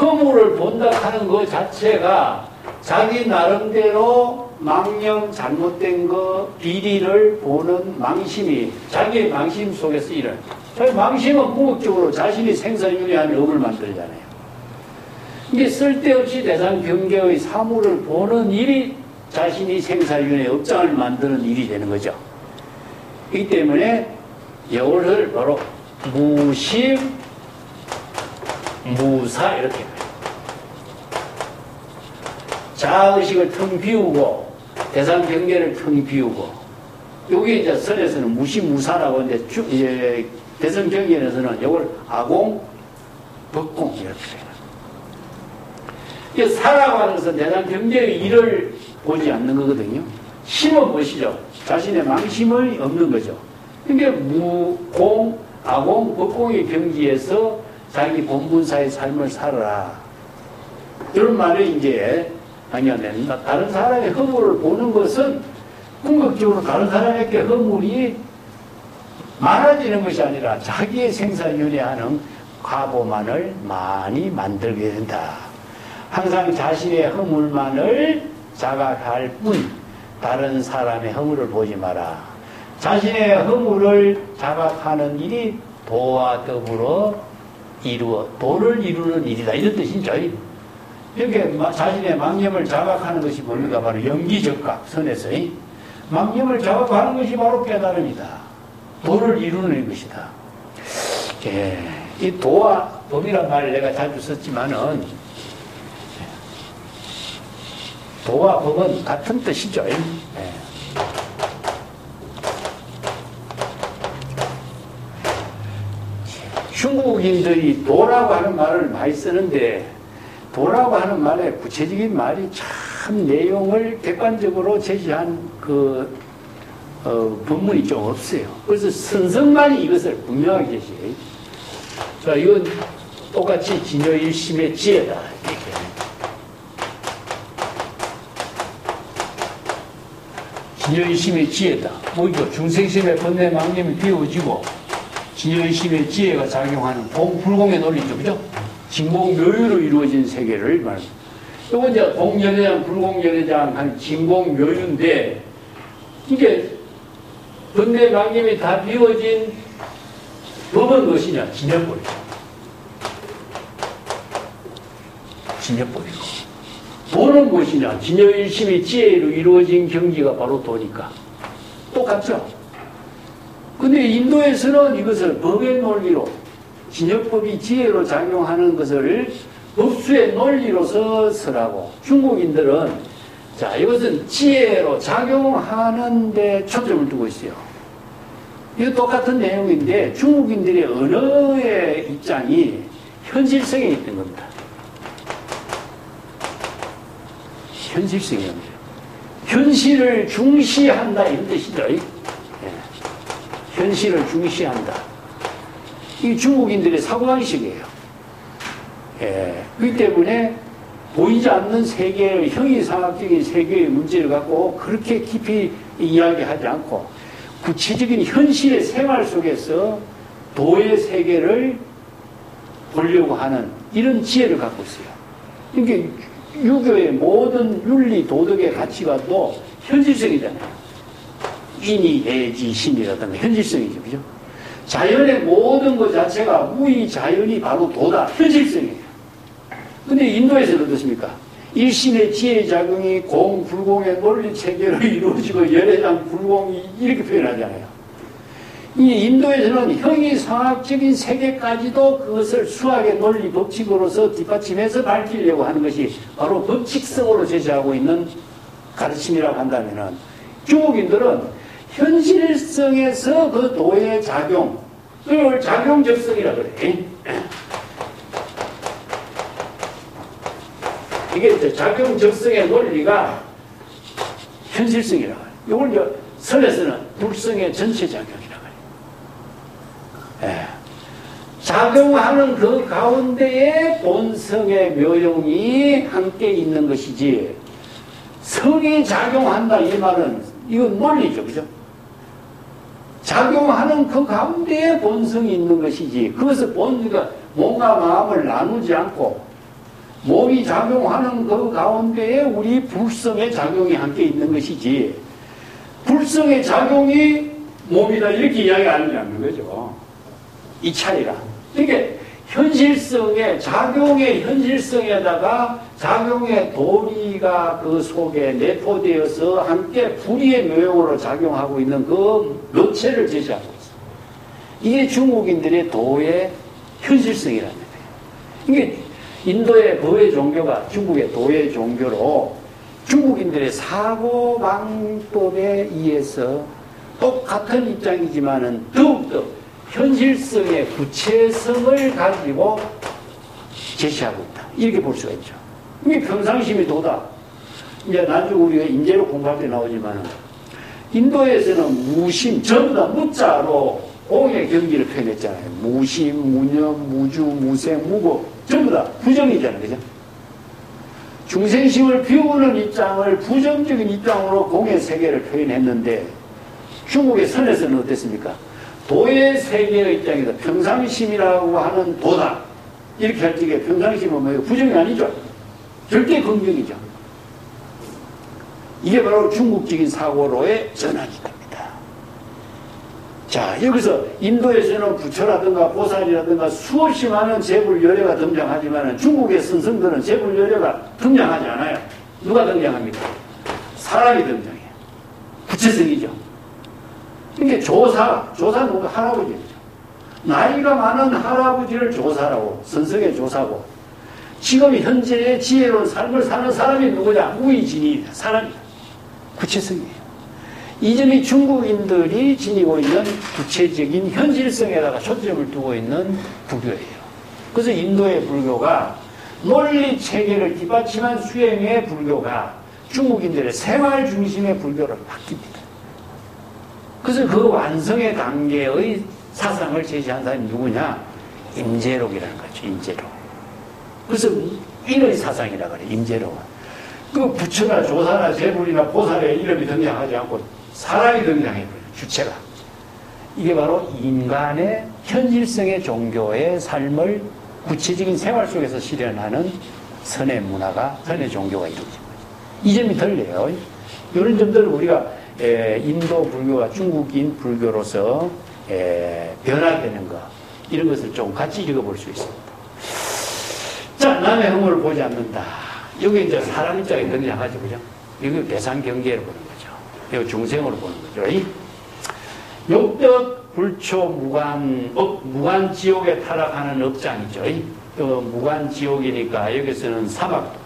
허물을 본다 하는 것 자체가 자기 나름대로 망령, 잘못된 거, 비리를 보는 망심이 자기의 망심 속에서 일어나. 망심은 궁극적으로 자신이 생사윤회하는 업을 만들잖아요. 이게 쓸데없이 대상 경계의 사물을 보는 일이 자신이 생사윤회 업장을 만드는 일이 되는 거죠. 이 때문에 이것을 바로 무심, 무사 이렇게 해요. 자의식을 텅 비우고 대상 경계를 텅 비우고, 여기 이제 선에서는 무심무사라고 하는데 이제 대상 경계에서는 이걸 아공, 법공 이렇게 해요. 이 사라고 하는 것은 대상 경계의 일을 보지 않는 거거든요. 심은 무엇이죠? 자신의 망심을 없는 거죠. 그러니까 무공, 아공, 법공의 경지에서 자기 본분사의 삶을 살아라. 이런 말을 이제 당연히 다른 사람의 허물을 보는 것은 궁극적으로 다른 사람에게 허물이 많아지는 것이 아니라 자기의 생사윤회하는 과보만을 많이 만들게 된다. 항상 자신의 허물만을 자각할 뿐 다른 사람의 허물을 보지 마라. 자신의 허물을 자각하는 일이 도와 더불어 도를 이루는 일이다. 이런 뜻이죠. 이렇게 자신의 망념을 자각하는 것이 뭡니까? 바로 영기적각, 선에서 망념을 자각하는 것이 바로 깨달음이다. 도를 이루는 것이다. 이 도와 법이란 말을 내가 자주 썼지만은 도와 법은 같은 뜻이죠. 중국인들이 도라고 하는 말을 많이 쓰는데, 도라고 하는 말에 구체적인 말이 참 내용을 객관적으로 제시한 본문이 좀 없어요. 그래서 선성만이 이것을 분명하게 제시해요. 자, 이건 똑같이 진여일심의 지혜다. 이렇게. 진여일심의 지혜다. 뭐죠? 중생심의 번뇌 망념이 비워지고 진여일심의 지혜가 작용하는 공불공의 논리죠. 그죠? 진공묘유로 이루어진 세계를 말합니다. 이건 이제 공연회장, 불공연회장 한 진공묘유인데, 이게 번뇌 망념이 다 비워진 법은 무엇이냐? 진여법이죠. 진여법이고. 도는 무엇이냐? 진여일심의 지혜로 이루어진 경지가 바로 도니까. 똑같죠? 근데 인도에서는 이것을 법의 논리로, 진여법이 지혜로 작용하는 것을 법수의 논리로서 설하고, 중국인들은 자, 이것은 지혜로 작용하는 데 초점을 두고 있어요. 이거 똑같은 내용인데 중국인들의 언어의 입장이 현실성에 있는 겁니다. 현실성이 없네요. 현실을 중시한다 이런 뜻이죠. 현실을 중시한다. 이게 중국인들의 사고방식이에요. 그렇기 때문에 보이지 않는 세계의 형이상학적인 세계의 문제를 갖고 그렇게 깊이 이야기하지 않고 구체적인 현실의 생활 속에서 도의 세계를 보려고 하는 이런 지혜를 갖고 있어요. 이게 유교의 모든 윤리, 도덕의 가치관도 현실성이잖아요. 인이, 예지, 신이라든가 현실성이죠. 그죠? 자연의 모든 것 자체가 무의 자연이 바로 도다. 현실성이에요. 근데 인도에서는 어떻습니까? 일신의 지혜 작용이 공, 불공의 논리 체계로 이루어지고 열애장, 불공이 이렇게 표현하잖아요. 이 인도에서는 형이상학적인 세계까지도 그것을 수학의 논리 법칙으로서 뒷받침해서 밝히려고 하는 것이 바로 법칙성으로 제시하고 있는 가르침이라고 한다면은 중국인들은 현실성에서 그 도의 작용, 그걸 작용적성이라고 그래. 이게 이제 작용적성의 논리가 현실성이라고 해요. 이걸 이제 선에서는 불성의 전체 작용이라고 해요. 작용하는 그 가운데에 본성의 묘용이 함께 있는 것이지, 성이 작용한다 이 말은 이건 논리죠, 그죠? 작용하는 그 가운데에 본성이 있는 것이지, 그것을 그러니까 몸과 마음을 나누지 않고 몸이 작용하는 그 가운데에 우리 불성의 작용이 함께 있는 것이지, 불성의 작용이 몸이다 이렇게 이야기 안 하는 거죠. 이 차이라. 그러니까 현실성의 작용의 현실성에다가 작용의 도리가 그 속에 내포되어서 함께 불의의 묘용으로 작용하고 있는 그 묘체를 제시하고 있어요. 이게 중국인들의 도의 현실성이라는 거예요. 이게 인도의 거의 종교가 중국의 도의 종교로 중국인들의 사고방법에 의해서 똑같은 입장이지만은 더욱더 현실성의 구체성을 가지고 제시하고 있다. 이렇게 볼 수가 있죠. 이게 평상심이 도다. 이제 나중에 우리가 인재로 공부할 때 나오지만 인도에서는 무심, 전부 다 무자로 공의 경기를 표현했잖아요. 무심, 무념, 무주, 무생, 무고 전부 다 부정이잖아요. 그죠? 중생심을 비우는 입장을 부정적인 입장으로 공의 세계를 표현했는데 중국의 선에서는 어땠습니까? 도의 세계의 입장에서 평상심이라고 하는 도다. 이렇게 할 적에 평상심은 뭐예요? 부정이 아니죠. 절대 긍정이죠. 이게 바로 중국적인 사고로의 전환이 됩니다. 자, 여기서 인도에서는 부처라든가 보살이라든가 수없이 많은 제불열애가 등장하지만 중국의 선성들은 제불열애가 등장하지 않아요. 누가 등장합니까? 사람이 등장해요. 구체성이죠. 그러니까 조사는 뭔가 할아버지죠. 나이가 많은 할아버지를 조사라고, 선성의 조사고, 지금 현재의 지혜로운 삶을 사는 사람이 누구냐? 우이진이다. 사람이다. 구체성이에요. 이 점이 중국인들이 지니고 있는 구체적인 현실성에다가 초점을 두고 있는 불교예요. 그래서 인도의 불교가 논리 체계를 뒷받침한 수행의 불교가 중국인들의 생활 중심의 불교로 바뀝니다. 그래서 그 완성의 단계의 사상을 제시한 사람이 누구냐? 임재록이라는 거죠. 임재록. 그래서 인의 사상이라고 그래요. 임재록은. 그 부처나 조사나 제불이나 보살의 이름이 등장하지 않고 사람이 등장해버려요. 주체가. 이게 바로 인간의 현실성의 종교의 삶을 구체적인 생활 속에서 실현하는 선의 문화가, 선의 종교가 이루어진 거죠. 이 점이 달라요. 이런 점들을 우리가 인도 불교가 중국인 불교로서 변화되는 것, 이런 것을 좀 같이 읽어볼 수 있습니다. 자, 남의 허물을 보지 않는다. 여기 이제 사람 입장에 등장하죠, 그죠? 이거 대상 경계를 보는 거죠. 이거 중생으로 보는 거죠. 욕덕 불초 무관 지옥에 타락하는 업장이죠. 무관 지옥이니까 여기서는 사막도.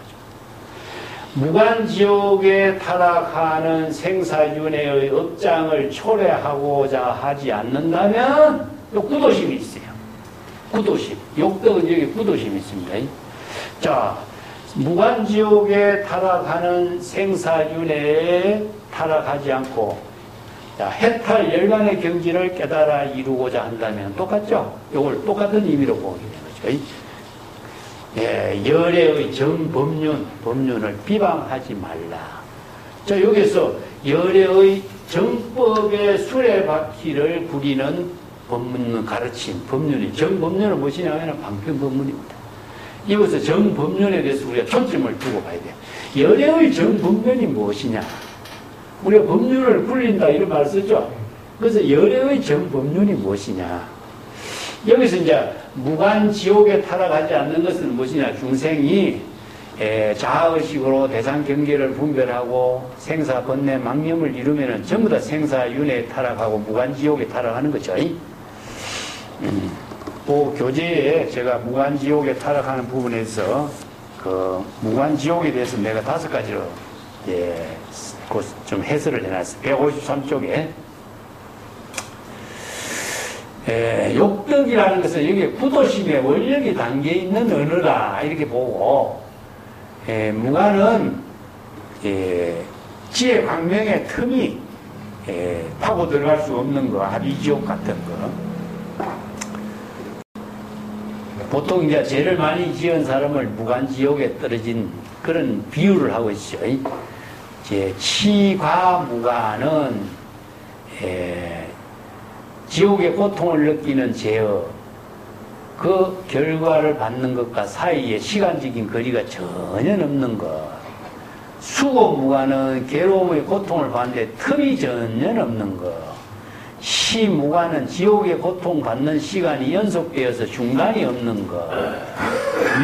무관지옥에 타락하는 생사윤회의 업장을 초래하고자 하지 않는다면 구도심이 있어요. 구도심. 욕덕은 여기 구도심이 있습니다. 자, 무관지옥에 타락하는 생사윤회에 타락하지 않고, 자, 해탈 열반의 경지를 깨달아 이루고자 한다면 똑같죠? 이걸 똑같은 의미로 보게 되는 거죠. 열애의 법륜을 비방하지 말라. 자, 여기서 열애의 정법의 수레바퀴를 부리는 법문 가르침, 법륜이, 정법륜은 무엇이냐면 방편법문입니다. 이것은 정법륜에 대해서 우리가 초점을 두고 봐야 돼요. 열애의 정법륜이 무엇이냐? 우리가 법륜을 굴린다 이런 말 쓰죠. 그래서 열애의 정법륜이 무엇이냐? 여기서 이제 무관지옥에 타락하지 않는 것은 무엇이냐? 중생이 자아의식으로 대상 경계를 분별하고 생사 번뇌 망념을 이루면은 전부 다 생사윤회에 타락하고 무관지옥에 타락하는 거죠. 그 교재에 제가 무관지옥에 타락하는 부분에서 그 무관지옥에 대해서 내가 5가지로 좀 해설을 해놨어요. 153쪽에. 욕덕이라는 것은 여기 구도심의 원력이 담겨 있는 언어다 이렇게 보고, 무관은 지혜 광명의 틈이 파고 들어갈 수 없는 거, 아비지옥 같은 거. 보통 이제 죄를 많이 지은 사람을 무간지옥에 떨어진 그런 비유를 하고 있죠. 이제 치과무간은 지옥의 고통을 느끼는 죄의 그 결과를 받는 것과 사이에 시간적인 거리가 전혀 없는 것. 수고무간은 괴로움의 고통을 받는데 틈이 전혀 없는 것. 시무간은 지옥의 고통받는 시간이 연속되어서 중간이 없는 것.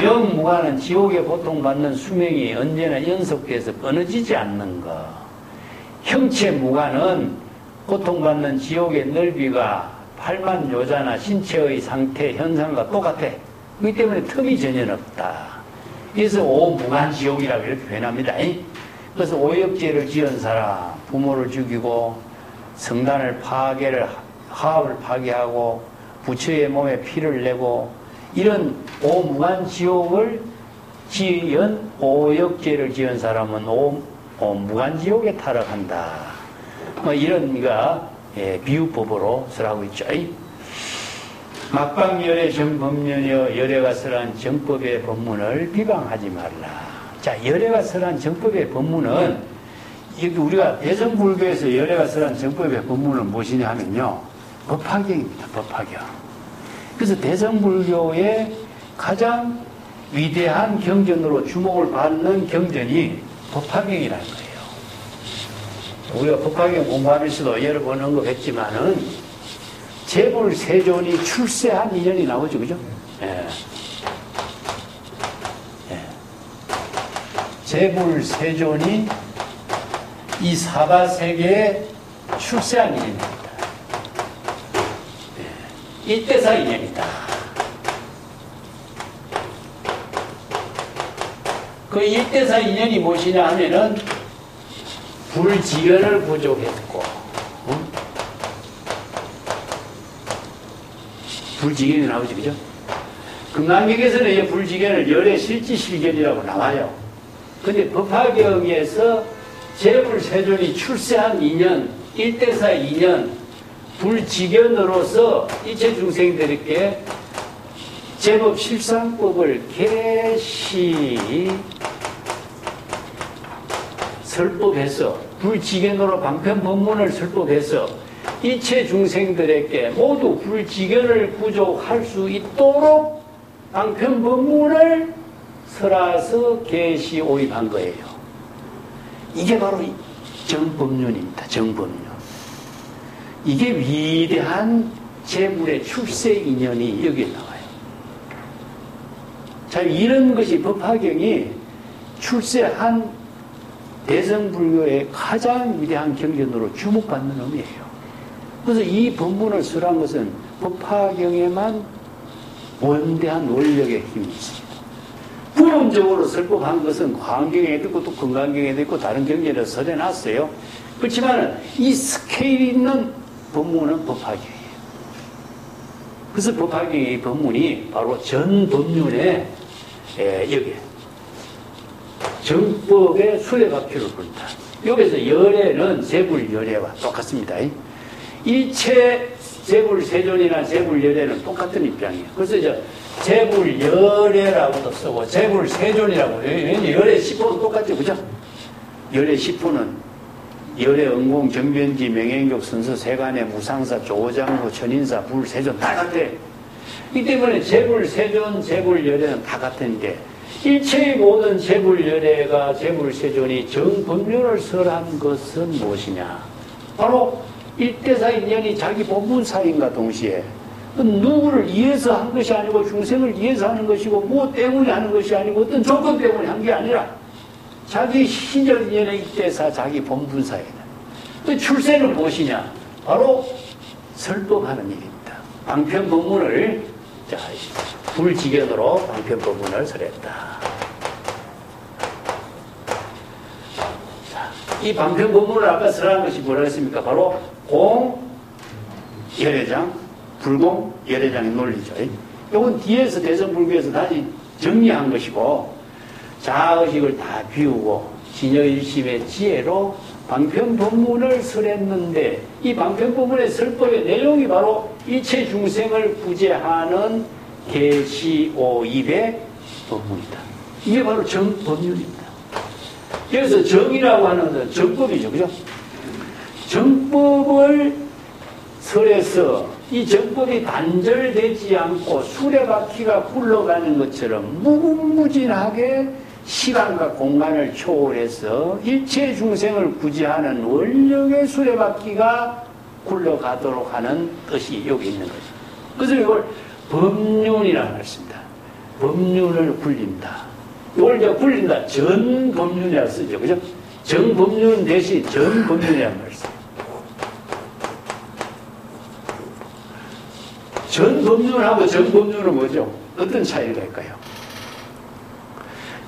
명무간은 지옥의 고통받는 수명이 언제나 연속돼서 끊어지지 않는 것. 형체무간은 고통받는 지옥의 넓이가 팔만 요자나 신체의 상태, 현상과 똑같아. 그렇기 때문에 틈이 전혀 없다. 그래서 오무간지옥이라고 이렇게 표현합니다. 그래서 오역죄를 지은 사람, 부모를 죽이고 성단을 화합을 파괴하고 부처의 몸에 피를 내고 이런 오무간지옥을 지은 오역죄를 지은 사람은 오무간지옥에 타락한다. 뭐 이런 비유법으로 설하고 있죠. 막방열애 정법륜여 열애가 설한 정법의 법문을 비방하지 말라. 자, 열애가 설한 정법의 법문은 여기 우리가 대성불교에서 열애가 설한 정법의 법문은 무엇이냐 하면요, 법화경입니다. 법화경. 그래서 대성불교의 가장 위대한 경전으로 주목을 받는 경전이 법화경이라는 거예요. 우리가 법화경 공부하면서도 여러 번 언급했지만은 재불세존이 출세한 인연이 나오죠, 그죠? 예. 예. 재불세존이 이 사바세계에 출세한 인연입니다. 예. 일대사 인연이다. 그 일대사 인연이 무엇이냐 하면은 불지견을 부족했고, 불지견이 나오죠, 그죠? 금강경에서는 이 불지견을 열의 실지실견이라고 나와요. 근데 법화경에서 재불세존이 출세한 인연, 일대사 인연, 불지견으로서 이체 중생들에게 제법 실상법을 개시 설법해서 불지견으로 방편법문을 설법해서 이체 중생들에게 모두 불지견을 구족할 수 있도록 방편법문을 설해서 계시 오입한 거예요. 이게 바로 정법륜입니다. 정법륜. 이게 위대한 재물의 출세 인연이 여기에 나와요. 자, 이런 것이 법화경이 출세한 대성불교의 가장 위대한 경전으로 주목받는 의미예요. 그래서 이 법문을 설한 것은 법화경에만 원대한 원력의 힘이 있습니다. 부분적으로 설법한 것은 광경에도 있고 또 금강경에도 있고 다른 경전에서 설해놨어요. 그렇지만 이 스케일 있는 법문은 법화경이에요. 그래서 법화경의 법문이 바로 전법륜의 여기 정법의 수레바퀴를 불다. 여기서 열애는 재불열애와 똑같습니다. 일체 재불세존이나 재불열애는 똑같은 입장이에요. 그래서 이제 재불열애라고도 쓰고 재불세존이라고 해요. 열애 10호는 똑같죠, 그죠? 열애 10호는 열애, 응공, 정변지, 명행격, 선서, 세간의 무상사, 조장구, 천인사, 불세존 다 같아요. 이 때문에 재불세존, 재불열애는 다 같은데 일체의 모든 재불열애가 재불세존이 정법륜을 설한 것은 무엇이냐? 바로 일대사 인연이 자기 본분사인과 동시에 누구를 위해서 한 것이 아니고 중생을 위해서 하는 것이고 뭐 때문에 하는 것이 아니고 어떤 조건 때문에 한 게 아니라 자기 신적 인연의 일대사 자기 본분사이다. 그 출세는 무엇이냐? 바로 설법하는 일입니다. 방편법문을 불지견으로 방편법문을 설했다. 이 방편법문을 아까 설한 것이 뭐라 했습니까? 바로 공, 열애장, 불공, 열애장의 논리죠. 이건 뒤에서 대성불교에서 다시 정리한 것이고 자의식을 다 비우고 진여일심의 지혜로 방편법문을 설했는데 이 방편법문의 설법의 내용이 바로 이체 중생을 구제하는 계시오입의 법문이다. 이게 바로 정법률입니다. 그래서 정이라고 하는 것은 정법이죠. 그죠? 정법을 설해서 이 정법이 단절되지 않고 수레바퀴가 굴러가는 것처럼 무궁무진하게 시간과 공간을 초월해서 일체 중생을 구제하는 원력의 수레바퀴가 굴러가도록 하는 뜻이 여기 있는 거죠. 그래서 이걸 법륜이라고 했습니다. 법륜을 굴린다. 이걸 이제 굴린다. 전법륜이라고 쓰죠. 그죠? 정법륜 대신 전법륜이라는 말을 써요. 전법륜하고 정법륜은 뭐죠? 어떤 차이가 있을까요?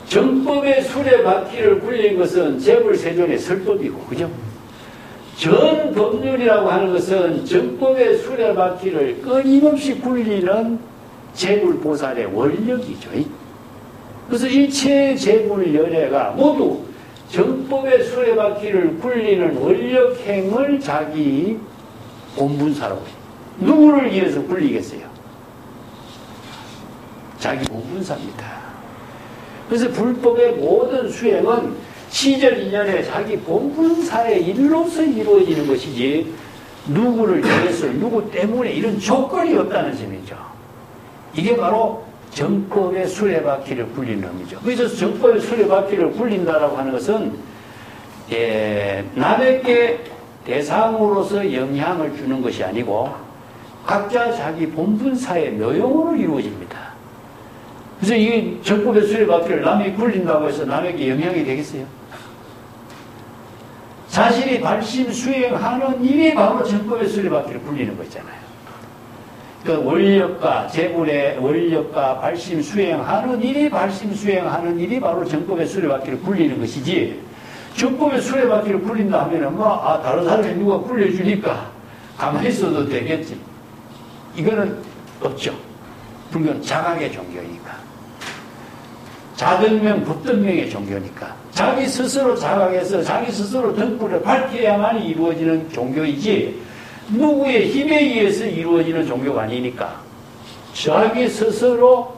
정법의 수레바퀴를 굴린 것은 재불세존의 설법이고, 그죠? 전법륜이라고 하는 것은 정법의 수레바퀴를 끊임없이 굴리는 재불보살의 원력이죠. 그래서 일체 재불열애가 모두 정법의 수레바퀴를 굴리는 원력행을 자기 본분사라고 해요. 누구를 위해서 굴리겠어요? 자기 본분사입니다. 그래서 불법의 모든 수행은 시절 인연에 자기 본분사의 일로서 이루어지는 것이지 누구를 위해서 누구 때문에 이런 조건이 없다는 점이죠. 이게 바로 정법의 수레바퀴를 굴리는 의미죠. 그래서 정법의 수레바퀴를 굴린다라고 하는 것은 남에게 대상으로서 영향을 주는 것이 아니고 각자 자기 본분사의 묘용으로 이루어집니다. 그래서 이 정법의 수레바퀴를 남이 굴린다고 해서 남에게 영향이 되겠어요? 자신이 발심 수행하는 일이 바로 정법의 수레바퀴를 굴리는 거잖아요. 그 원력과 재불의 원력과 발심 수행하는 일이 바로 정법의 수레바퀴를 굴리는 것이지, 정법의 수레바퀴를 굴린다 하면은 다른 사람이 누가 굴려주니까 가만히 있어도 되겠지. 이거는 없죠. 불교는 자각의 종교니까. 자등명, 법등명의 종교니까. 자기 스스로 자각해서 자기 스스로 등불을 밝혀야만 이루어지는 종교이지, 누구의 힘에 의해서 이루어지는 종교가 아니니까 자기 스스로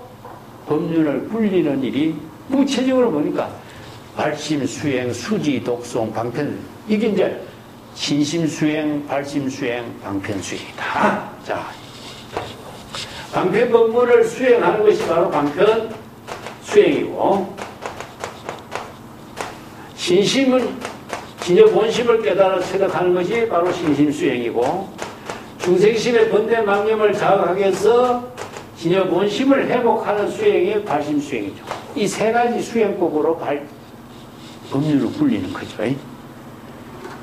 법륜을 굴리는 일이 구체적으로 보니까 발심, 수행, 수지, 독송, 방편, 이게 이제 신심 수행, 발심 수행, 방편 수행이다. 자, 방편 법문을 수행하는 것이 바로 방편 수행이고, 신심은 진여 본심을 깨달아 체득하는 것이 바로 신심수행이고, 중생심의 번뇌망념을 자극하기 위해서 진여 본심을 회복하는 수행이 발심수행이죠. 이 세 가지 수행법으로 법륜을 굴리는 거죠.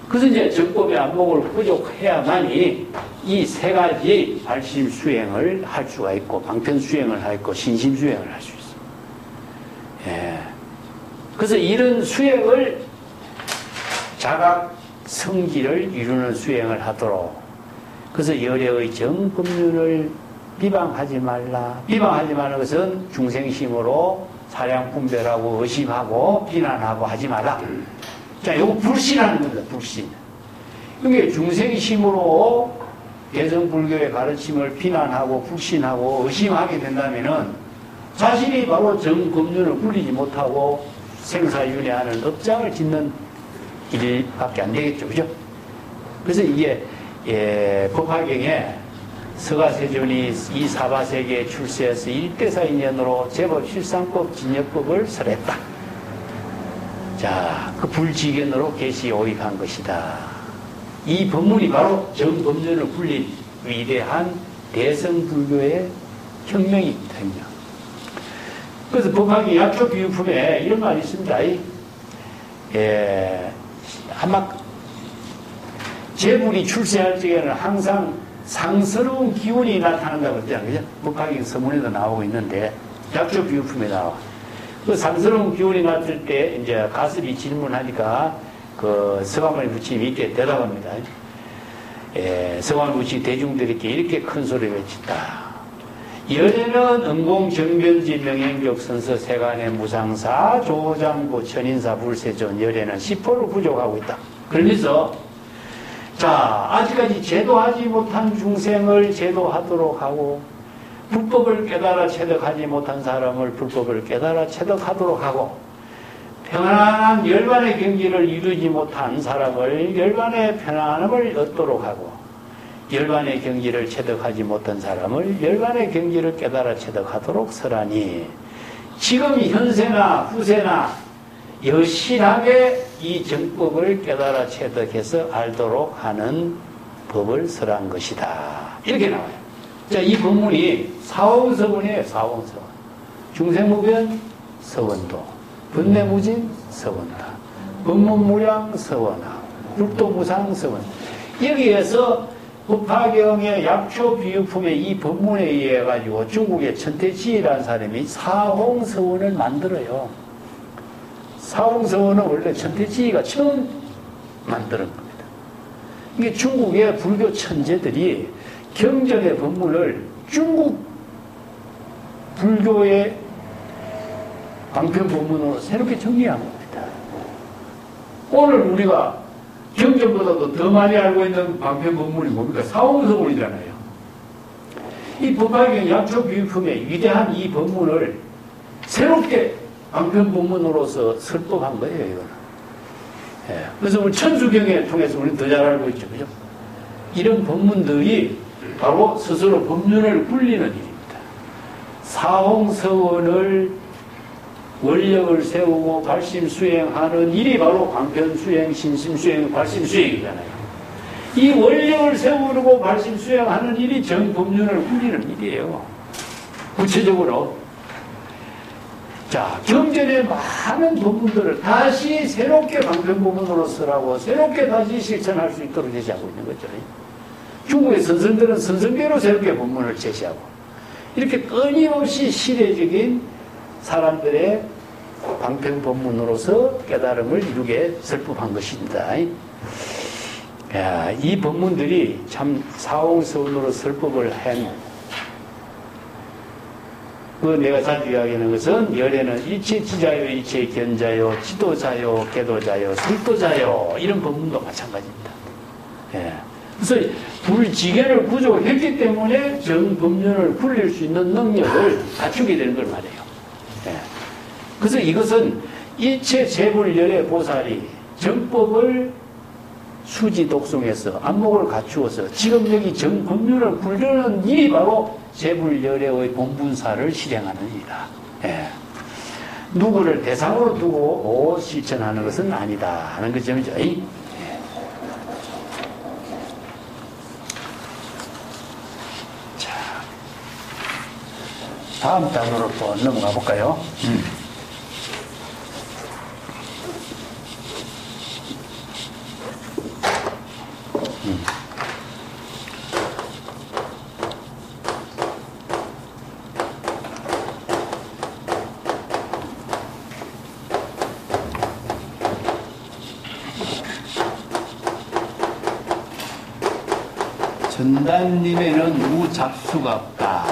그래서 이제 정법의 안목을 부족해야만이 이 세 가지 발심수행을 할 수가 있고, 방편수행을 할 있고, 신심수행을 할 수 있어요. 예. 그래서 이런 수행을 자각 성지를 이루는 수행을 하도록, 그래서 열애의 정법륜을 비방하지 말라. 비방하지 말는 것은 중생심으로 사량분별하고 의심하고 비난하고 하지 마라. 자, 이거 불신하는 겁니다. 불신. 이게 중생심으로 개성불교의 가르침을 비난하고 불신하고 의심하게 된다면은 자신이 바로 정법륜을 굴리지 못하고 생사윤회하는 업장을 짓는 일밖에 안 되겠죠. 그죠? 그래서 이게, 법화경에 서가세존이 이 사바세계에 출세해서 일대사인연으로 제법 실상법, 진여법을 설했다. 자, 그 불지견으로 계시오입한 것이다. 이 법문이 바로 정법륜을 굴린 위대한 대성불교의 혁명입니다. 혁명. 그래서 법화경 약조비유품에 이런 말이 있습니다. 아마 재불이 출세할 적에는 항상 상스러운 기운이 나타난다고 했잖아요. 그죠? 법화경 서문에도 나오고 있는데, 약조비유품에 나와. 그 상스러운 기운이 났을 때, 이제 가습이 질문하니까, 그 서가모니 부처님이 이렇게 대답합니다. 서가모니 부처님 대중들에게 이렇게 큰 소리 외친다. 열애는 응공정변지 명행격선서 세간의 무상사 조장부 천인사 불세존 열애는 10%를 부족하고 있다. 그러면서 자, 아직까지 제도하지 못한 중생을 제도하도록 하고, 불법을 깨달아 체득하지 못한 사람을 불법을 깨달아 체득하도록 하고, 평안한 열반의 경지를 이루지 못한 사람을 열반의 편안함을 얻도록 하고, 열반의 경지를 체득하지 못한 사람을 열반의 경지를 깨달아 체득하도록 설하니, 지금 현세나 후세나 여실하게 이 정법을 깨달아 체득해서 알도록 하는 법을 설한 것이다. 이렇게 나와요. 자, 이 법문이 사홍서원이에요. 사홍서원. 중생무변 서원도, 번뇌무진 서원다, 법문무량 서원하, 불도무상 서원. 여기에서 법화경의 약초 비유품의 이 법문에 의해 가지고 중국의 천태지라는 사람이 사홍서원을 만들어요. 사홍서원은 원래 천태지가 처음 만드는 겁니다. 이게 중국의 불교 천재들이 경전의 법문을 중국 불교의 방편 법문으로 새롭게 정리한 겁니다. 오늘 우리가 경전보다도 더 많이 알고 있는 방편 법문이 뭡니까? 사홍서원이잖아요. 이 법화경 약초 비유품의 위대한 이 법문을 새롭게 방편 법문으로서 설법한 거예요, 이거는. 예. 그래서 우리 천수경에 통해서 우리는 더 잘 알고 있죠, 그죠? 이런 법문들이 바로 스스로 법륜을 굴리는 일입니다. 사홍서원을 원력을 세우고 발심수행하는 일이 바로 방편수행, 신심수행, 발심수행이잖아요. 이 원력을 세우고 발심수행하는 일이 정법륜을 굴리는 일이에요. 구체적으로. 자, 경전의 많은 법문들을 다시 새롭게 방편법문으로 쓰라고 새롭게 다시 실천할 수 있도록 제시하고 있는 거죠. 중국의 선생들은 선생대로 새롭게 법문을 제시하고, 이렇게 끊임없이 시대적인 사람들의 방편 법문으로서 깨달음을 이루게 설법한 것입니다. 야, 이 법문들이 참 사홍서원으로 설법을 한, 그 내가 자주 이야기하는 것은 열에는 일체지자요, 일체견자요, 지도자요, 계도자요, 설도자요, 이런 법문도 마찬가지입니다. 예. 그래서 불지견을 구족했기 때문에 정법륜을 굴릴 수 있는 능력을 갖추게 되는 걸 말해요. 예. 그래서 이것은 일체 재불열의 보살이 정법을 수지 독송해서 안목을 갖추어서 지금 여기 정법륜을 굴리는 일이 바로 재불열의 본분사를 실행하는 일이다. 예. 누구를 대상으로 두고 실천하는 것은 아니다 하는 그 점이죠. 예. 자, 다음 단어로 또 넘어가 볼까요? 전단님에는 무잡수가 없다.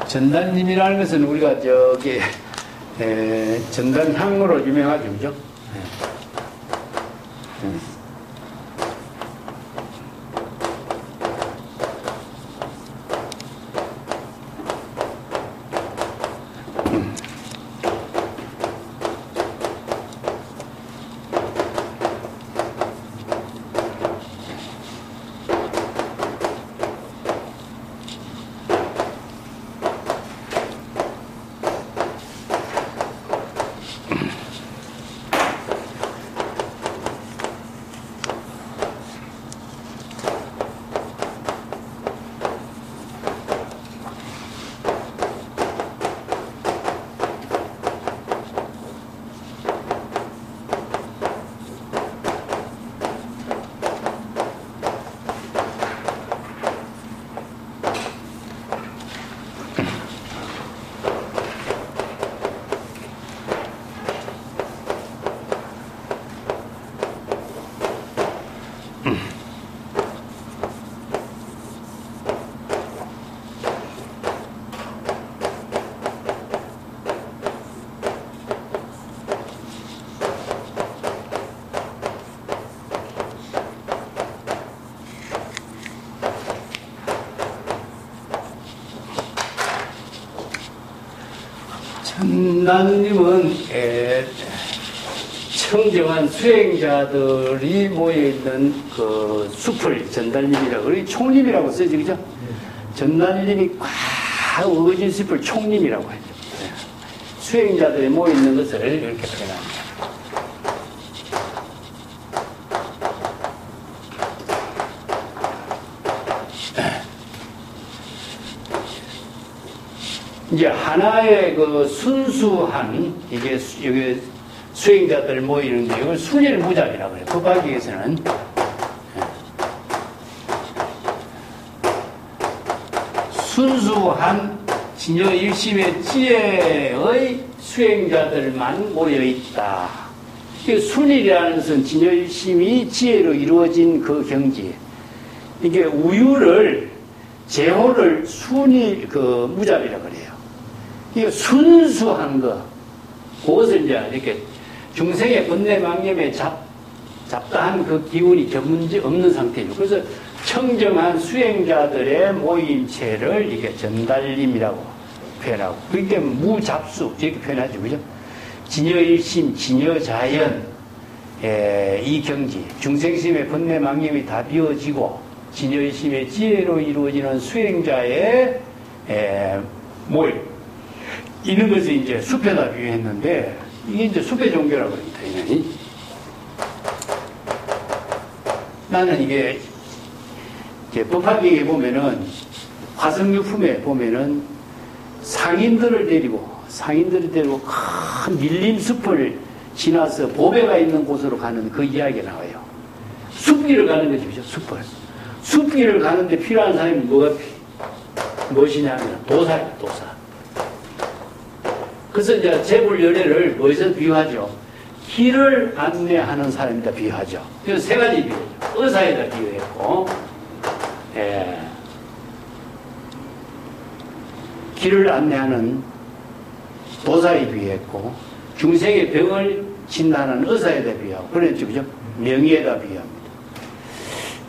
전단님이라는 것은 우리가 저기 전단향으로 유명하죠, 그죠? 전나님은 청정한 수행자들이 모여있는 그 숲을 전달림이라고, 그리고 총림이라고 쓰지, 그죠? 전달림이 꽉 어거진 숲을 총림이라고 하죠. 수행자들이 모여있는 것을 이렇게 표현합니다. 이제 하나의 그 순수한 이게 수행자들 모이는데 이걸 순일무잡이라고 해요. 법화기에서는 순수한 진여 일심의 지혜의 수행자들만 모여 있다. 순일이라는 것은 진여 일심이 지혜로 이루어진 그 경지. 이게 우유를 제호를 순일 그 무잡이라고 그래요. 이게 순수한 거, 그것을 이제 이렇게 중생의 번뇌망념에 잡다한 그 기운이 전문지 없는 상태죠. 그래서 청정한 수행자들의 모임체를 이게 전달림이라고 표현하고, 그게 무잡수 이렇게 표현하죠, 그죠? 진여일심, 진여자연, 이 경지, 중생심의 번뇌망념이 다 비워지고 진여일심의 지혜로 이루어지는 수행자의 모임, 이런 것을 이제 숲에다 비유했는데, 이게 이제 숲의 종교라고 합니다. 나는 이게 법화경에 보면은 화성유품에 보면은 상인들을 데리고 큰 밀림 숲을 지나서 보배가 있는 곳으로 가는 그 이야기가 나와요. 숲길을 가는 거죠, 숲을. 숲길을 가는데 필요한 사람이 무엇이냐면 도사예요, 도사. 그래서 이제 재불열애를 뭐에서 비유하죠? 길을 안내하는 사람이다 비유하죠. 그래서 세 가지 비유죠. 의사에다 비유했고, 길을 안내하는 도사에 비유했고, 중생의 병을 진단하는 의사에다 비유하고, 그랬죠, 그죠? 명의에다 비유합니다.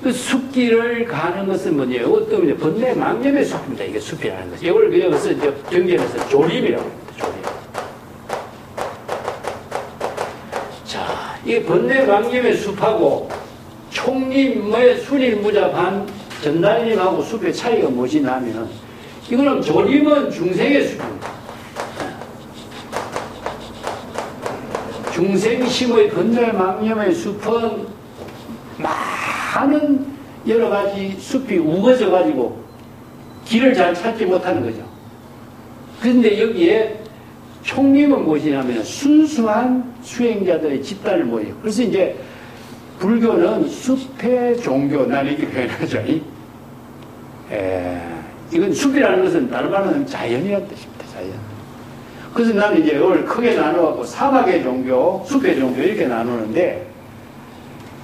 그 숲길을 가는 것은 뭐냐면, 어떤 번뇌망념의 숲입니다. 이게 숲이라는 것이. 이걸 그냥 이제 경전에서 조림이라고 합니다. 조림. 자, 이 번뇌망념의 숲하고 총림의 순일무잡한 전달림하고 숲의 차이가 무엇이냐 하면은, 이거는 조림은 중생의 숲입니다. 중생심의 번뇌망념의 숲은 많은 여러 가지 숲이 우거져 가지고 길을 잘 찾지 못하는 거죠. 그런데 여기에 총림은 무엇이냐면 순수한 수행자들의 집단을 모여요. 그래서 이제 불교는 숲의 종교, 나는 이렇게 표현하죠. 이건 숲이라는 것은 다른 말로는 자연이라는 뜻입니다. 자연. 그래서 나는 이제 이걸 크게 나눠갖고 사막의 종교, 숲의 종교 이렇게 나누는데,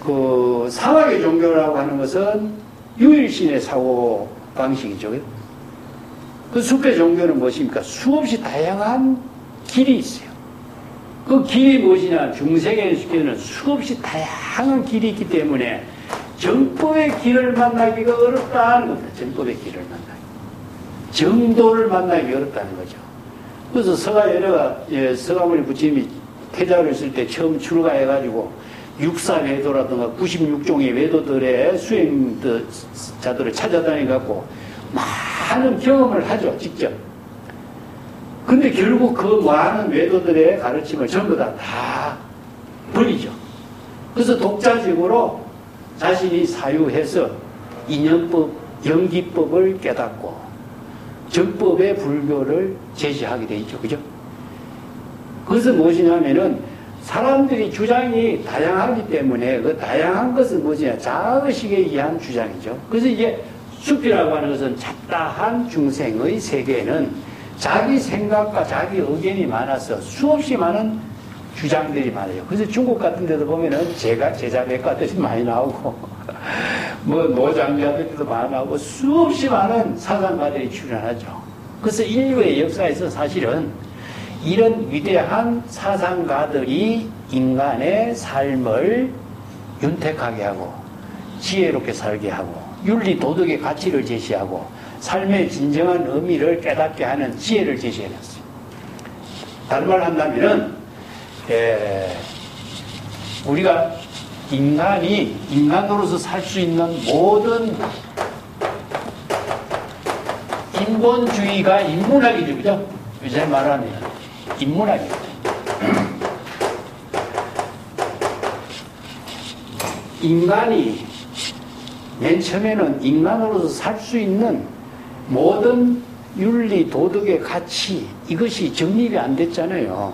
그 사막의 종교라고 하는 것은 유일신의 사고 방식이죠. 그 숲의 종교는 무엇입니까? 수없이 다양한 길이 있어요. 그 길이 무엇이냐? 중생의 길은 수없이 다양한 길이 있기 때문에 정법의 길을 만나기가 어렵다는 겁니다. 정법의 길을 만나기. 정도를 만나기 어렵다는 거죠. 그래서 서가모니 부처님이 태자를 쓸 때 처음 출가해가지고 육사외도라든가 96종의 외도들의 수행자들을 찾아다니갖고 많은 경험을 하죠, 직접. 근데 결국 그 많은 외도들의 가르침을 전부 다 버리죠. 그래서 독자적으로 자신이 사유해서 인연법, 연기법을 깨닫고 정법의 불교를 제시하게 돼 있죠. 그죠? 그것은 무엇이냐면은 사람들이 주장이 다양하기 때문에 그 다양한 것은 무엇이냐? 자의식에 의한 주장이죠. 그래서 이제 숲이라고 하는 것은 잡다한 중생의 세계에는 자기 생각과 자기 의견이 많아서 수없이 많은 주장들이 많아요. 그래서 중국 같은 데도 보면은 제자백과들이 많이 나오고, 노장자들도 많이 나오고, 수없이 많은 사상가들이 출연하죠. 그래서 인류의 역사에서 사실은 이런 위대한 사상가들이 인간의 삶을 윤택하게 하고, 지혜롭게 살게 하고, 윤리, 도덕의 가치를 제시하고, 삶의 진정한 의미를 깨닫게 하는 지혜를 제시해놨어요. 다른 말 한다면은, 우리가 인간이 인간으로서 살 수 있는 모든 인본주의가 인문학이죠, 그죠? 요새 말하면 인문학이죠. 인간이 맨 처음에는 인간으로서 살 수 있는 모든 윤리, 도덕의 가치, 이것이 정립이 안 됐잖아요.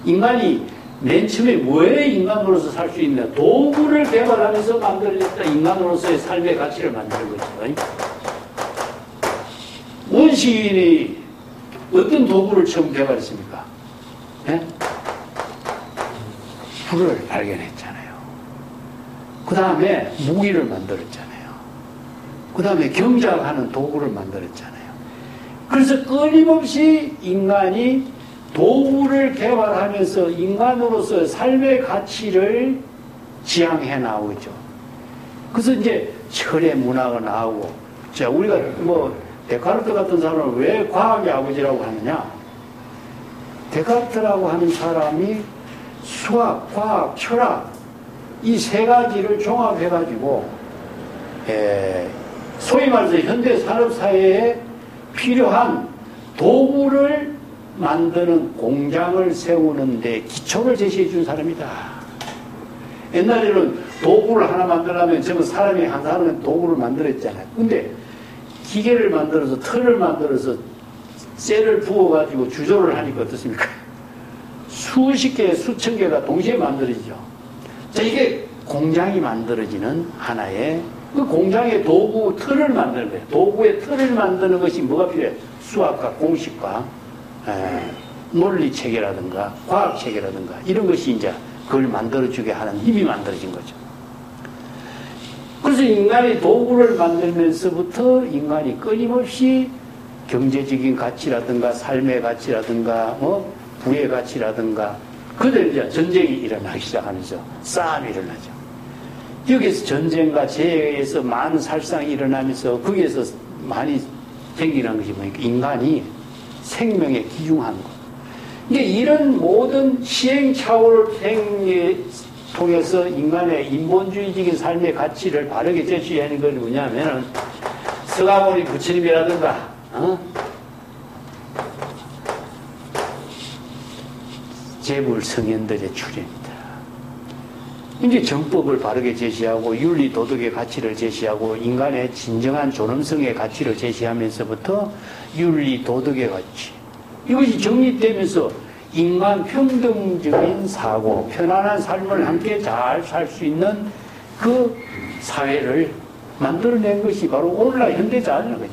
인간이 맨 처음에 왜 인간으로서 살 수 있는 도구를 개발하면서 만들어냈다. 인간으로서의 삶의 가치를 만드는 거죠. 원시인이 어떤 도구를 처음 개발했습니까? 네? 불을 발견했잖아요. 그 다음에 무기를 만들었잖아요. 그 다음에 경작하는 도구를 만들었잖아요. 그래서 끊임없이 인간이 도구를 개발하면서 인간으로서 삶의 가치를 지향해 나오죠. 그래서 이제 철의 문화가 나오고, 자, 우리가 뭐, 데카르트 같은 사람을 왜 과학의 아버지라고 하느냐? 데카르트라고 하는 사람이 수학, 과학, 철학, 이 세 가지를 종합해가지고, 소위 말해서 현대 산업사회에 필요한 도구를 만드는 공장을 세우는데 기초를 제시해 준 사람이다. 옛날에는 도구를 하나 만들려면 전부 사람이 한 사람은 도구를 만들었잖아요. 근데 기계를 만들어서 틀을 만들어서 쇠를 부어가지고 주조를 하니까 어떻습니까? 수십 개, 수천 개가 동시에 만들어지죠. 자, 이게 공장이 만들어지는 하나의 그 공장의 도구 틀을 만드는 거예요. 도구의 틀을 만드는 것이 뭐가 필요해요? 수학과 공식과 논리체계라든가 과학체계라든가 이런 것이 이제 그걸 만들어주게 하는 힘이 만들어진 거죠. 그래서 인간이 도구를 만들면서부터 인간이 끊임없이 경제적인 가치라든가 삶의 가치라든가 부의 가치라든가 그대로 이제 전쟁이 일어나기 시작하면서 싸움이 일어나죠. 여기에서 전쟁과 재해에서 많은 살상이 일어나면서 거기에서 많이 생기는 것이 뭐니까 인간이 생명에 귀중한 것. 이게 이런 모든 시행착오를 통해서 인간의 인본주의적인 삶의 가치를 바르게 제시하는 건 뭐냐면은 서가모니 부처님이라든가 재불 성현들의 출현입니다. 이제 정법을 바르게 제시하고 윤리 도덕의 가치를 제시하고 인간의 진정한 존엄성의 가치를 제시하면서부터 윤리 도덕의 가치 이것이 정립되면서 인간 평등적인 사고, 편안한 삶을 함께 잘 살 수 있는 그 사회를 만들어낸 것이 바로 오늘날 현대자라는 거죠.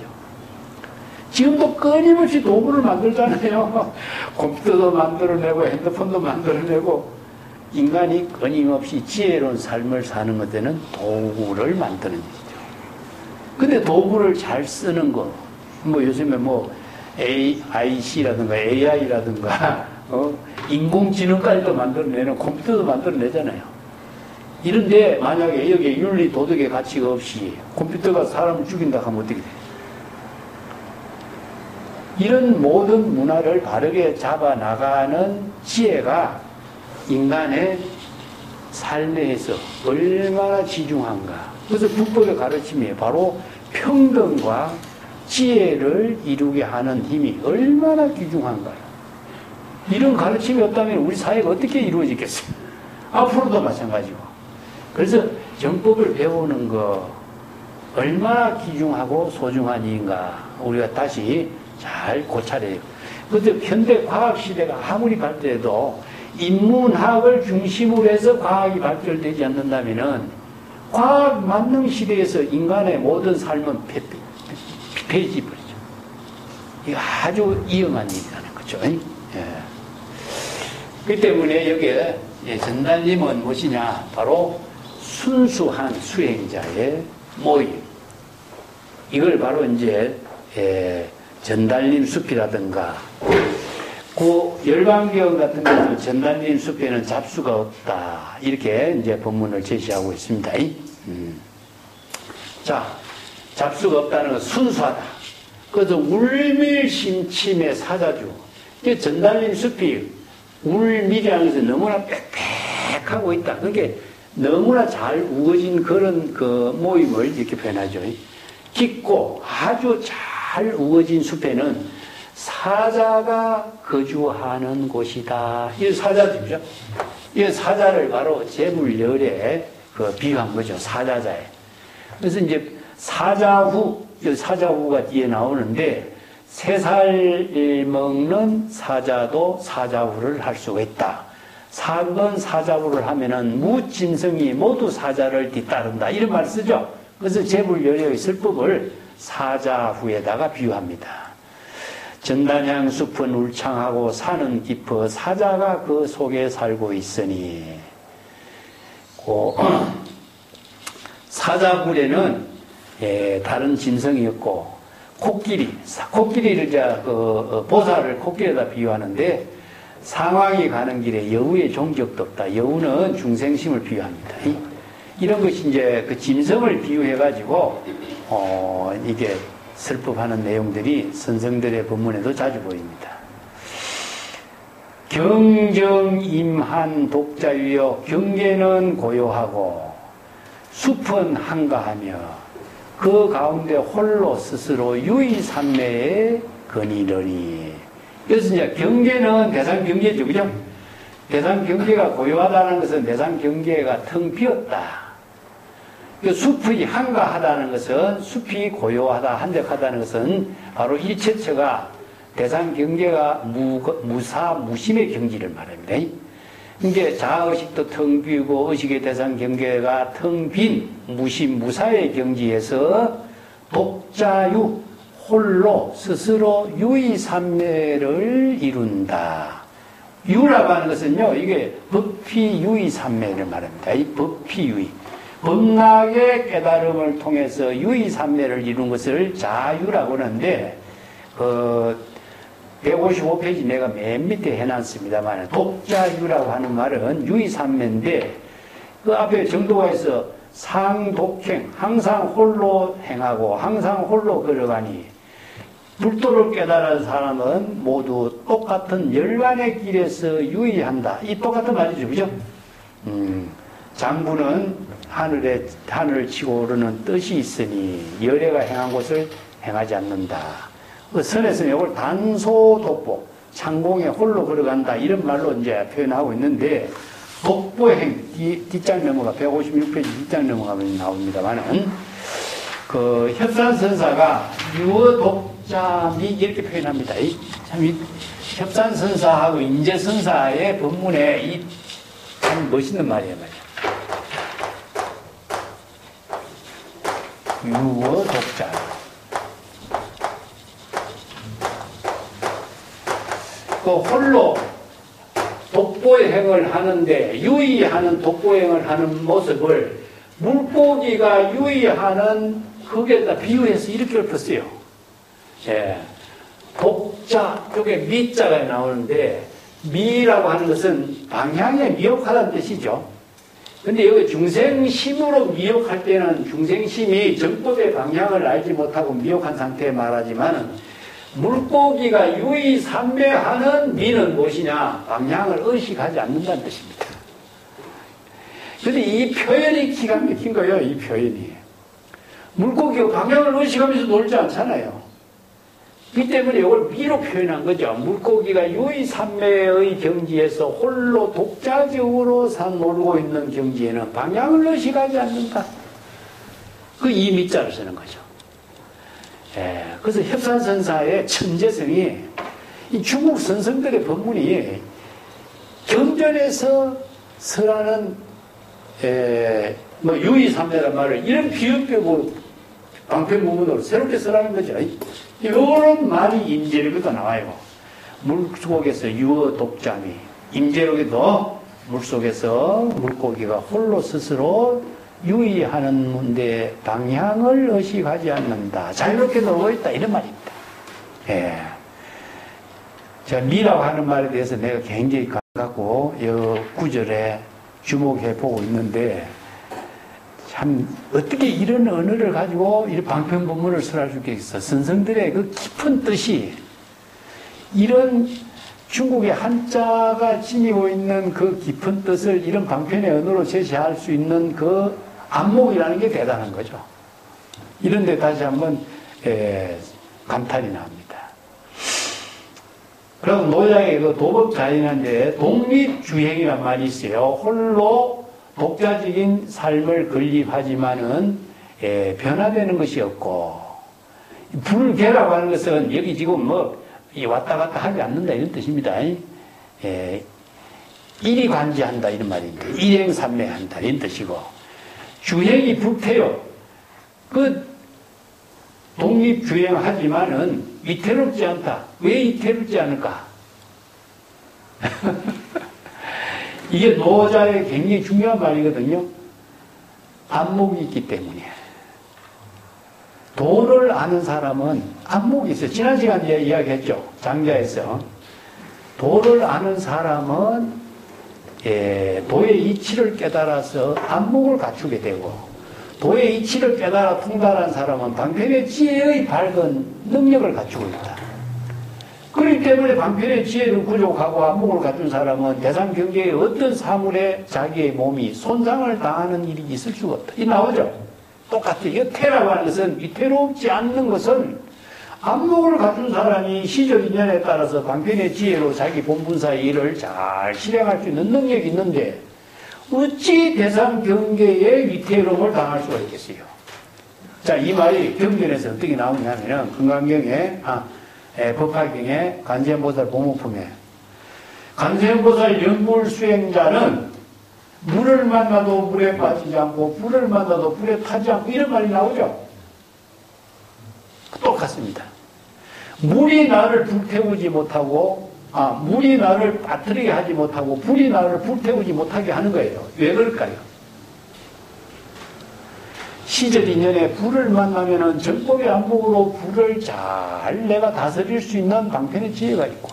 지금도 끊임없이 도구를 만들잖아요. 컴퓨터도 만들어내고 핸드폰도 만들어내고 인간이 끊임없이 지혜로운 삶을 사는 것에는 도구를 만드는 거죠. 근데 도구를 잘 쓰는 거, 뭐 요즘에 뭐 AIC라든가 AI라든가 인공지능까지도 만들어내는 컴퓨터도 만들어내잖아요. 이런데 만약에 여기에 윤리 도덕의 가치가 없이 컴퓨터가 사람을 죽인다 하면 어떻게 돼요? 이런 모든 문화를 바르게 잡아나가는 지혜가 인간의 삶에서 얼마나 지중한가. 그래서 불법의 가르침이 바로 평등과 지혜를 이루게 하는 힘이 얼마나 귀중한가요. 이런 가르침이 없다면 우리 사회가 어떻게 이루어지겠어요? 앞으로도 마찬가지고. 그래서 정법을 배우는 거 얼마나 귀중하고 소중한 일인가 우리가 다시 잘 고찰해요. 그런데 현대 과학 시대가 아무리 발달해도 인문학을 중심으로 해서 과학이 발달되지 않는다면은 과학 만능 시대에서 인간의 모든 삶은 폐지 버리죠. 이거 아주 위험한 일이라는 거죠. 예. 그 때문에 여기에 전달님은 무엇이냐? 바로 순수한 수행자의 모임. 이걸 바로 이제 전달님 숲이라든가 그 열반경 같은 경우는 전달님 숲에는 잡수가 없다. 이렇게 이제 본문을 제시하고 있습니다. 자, 잡수가 없다는 건 순수하다. 그래서 울밀심침의 사자주. 이 전달림 숲이 울밀이라는 것은 너무나 빽빽하고 있다. 그러니까 너무나 잘 우거진 그런 그 모임을 이렇게 표현하죠. 깊고 아주 잘 우거진 숲에는 사자가 거주하는 곳이다. 이 사자들이죠. 이 사자를 바로 제불열에 그 비유한 거죠. 사자자에. 그래서 이제 사자후가 뒤에 나오는데 3살 먹는 사자도 사자후를 할 수가 있다. 4번 사자후를 하면은 무짐승이 모두 사자를 뒤따른다. 이런 말 쓰죠. 그래서 제불열의 설법을 사자후에다가 비유합니다. 전단향 숲은 울창하고 산은 깊어 사자가 그 속에 살고 있으니 사자굴에는 다른 짐승이 없고 코끼리를 이제 보살을 코끼리에다 비유하는데 상황이 가는 길에 여우의 종적도 없다. 여우는 중생심을 비유합니다. 이런 것이 이제 그 짐승을 비유해가지고 이게 설법하는 내용들이 선생들의 법문에도 자주 보입니다. 경정임한 독자유여 경계는 고요하고 숲은 한가하며 그 가운데 홀로 스스로 유의삼매에 거니러니. 그래서 이제 경계는 대상 경계죠, 그죠? 대상 경계가 고요하다는 것은 대상 경계가 텅 비었다. 그 숲이 한가하다는 것은 숲이 고요하다, 한적하다는 것은 바로 일체처가 대상 경계가 무사, 무심의 경지를 말합니다. 이게 자의식도 텅 비고 의식의 대상 경계가 텅 빈 무심, 무사의 경지에서 독자유, 홀로 스스로 유의삼매를 이룬다. 유라고 하는 것은요, 이게 법피유의삼매를 말합니다. 이 법피유의. 법락의 깨달음을 통해서 유의삼매를 이룬 것을 자유라고 하는데, 155페이지 내가 맨 밑에 해놨습니다만, 독자유라고 하는 말은 유의삼매인데, 그 앞에 정도가 있어 상독행, 항상 홀로 행하고, 항상 홀로 걸어가니, 불도를 깨달은 사람은 모두 똑같은 열반의 길에서 유의한다. 이 똑같은 말이죠, 그죠? 장부는 하늘을 치고 오르는 뜻이 있으니 열애가 행한 곳을 행하지 않는다. 그 선에서는 이걸 단소독보, 창공에 홀로 걸어간다 이런 말로 이제 표현하고 있는데 독보행 뒷장 넘어가 156페이지 뒷장 넘어가면 나옵니다만은 그 협산선사가 유어독자미 이렇게 표현합니다. 참 협산선사하고 인재선사의 법문에 이 참 멋있는 말이에요, 유어독자. 그 홀로 독보행을 하는데 유의하는 독보행을 하는 모습을 물고기가 유의하는 흙에다 비유해서 이렇게 읊었어요. 예. 독자 쪽에 미자가 나오는데 미라고 하는 것은 방향에 미혹하다는 뜻이죠. 근데 여기 중생심으로 미혹할 때는 중생심이 정법의 방향을 알지 못하고 미혹한 상태에 말하지만 물고기가 유의삼매하는 미는 무엇이냐? 방향을 의식하지 않는다는 뜻입니다. 근데 이 표현이 기가 막힌 거예요, 이 표현이. 물고기가 방향을 의식하면서 놀지 않잖아요. 이 때문에 이걸 미로 표현한 거죠. 물고기가 유의삼매의 경지에서 홀로 독자적으로 놀고 있는 경지에는 방향을 의식하지 않는다. 그 이 미자를 쓰는 거죠. 예, 그래서 협산선사의 천재성이 이 중국 선성들의 법문이 경전에서 설하는 유의삼매란 말을 이런 비유법으로 방편문문으로 새롭게 설하는 거죠. 이런 말이 임재력에도 나와요. 물속에서 유어 독자미. 임재력에도 물속에서 물고기가 홀로 스스로 유의하는 문제 방향을 의식하지 않는다. 자유롭게 놀고 있다. 이런 말입니다. 예. 제가 미라고 하는 말에 대해서 내가 굉장히 감사하고 이 구절에 주목해 보고 있는데 참 어떻게 이런 언어를 가지고 이런 방편법문을 설할 수 있겠어. 선생들의 그 깊은 뜻이 이런 중국의 한자가 지니고 있는 그 깊은 뜻을 이런 방편의 언어로 제시할 수 있는 그 안목이라는 게 대단한 거죠. 이런데 다시 한번 감탄이 나옵니다. 그럼 노장의 그 도법자인한데 독립주행이란 말이 있어요. 홀로 독자적인 삶을 건립하지만은 변화되는 것이 없고, 불개라고 하는 것은 여기 지금 뭐 왔다 갔다 하지 않는다 이런 뜻입니다. 일이관지한다 이런 말인데, 일행삼매한다 이런 뜻이고, 주행이 불태요. 그 독립주행하지만은 위태롭지 않다. 왜 위태롭지 않을까? 이게 노자의 굉장히 중요한 말이거든요. 안목이 있기 때문에. 도를 아는 사람은 안목이 있어요. 지난 시간에 이야기했죠. 장자에서. 도를 아는 사람은 도의 이치를 깨달아서 안목을 갖추게 되고, 도의 이치를 깨달아 통달한 사람은 방편의 지혜의 밝은 능력을 갖추고 있다. 그렇기 때문에 방편의 지혜를 부족하고 안목을 갖춘 사람은 대상 경계의 어떤 사물에 자기의 몸이 손상을 당하는 일이 있을 수가 없다. 이 나오죠? 똑같아요. 여태라고 하는 것은 위태롭지 않는 것은 안목을 갖춘 사람이 시절 인연에 따라서 방편의 지혜로 자기 본분사의 일을 잘 실행할 수 있는 능력이 있는데 어찌 대상 경계에 위태로움을 당할 수가 있겠어요? 자, 이 말이 경전에서 어떻게 나오냐면은 금강경에 법화경에 관세음보살 보문품에 관세음보살 연불 수행자는 물을 만나도 물에 빠지지 않고 불을 만나도 불에 타지 않고 이런 말이 나오죠. 똑같습니다. 물이 나를 불태우지 못하고 물이 나를 빠뜨리게 하지 못하고 불이 나를 불태우지 못하게 하는 거예요. 왜 그럴까요? 시절 인연에 불을 만나면은 정법의 안목으로 불을 잘 내가 다스릴 수 있는 방편의 지혜가 있고,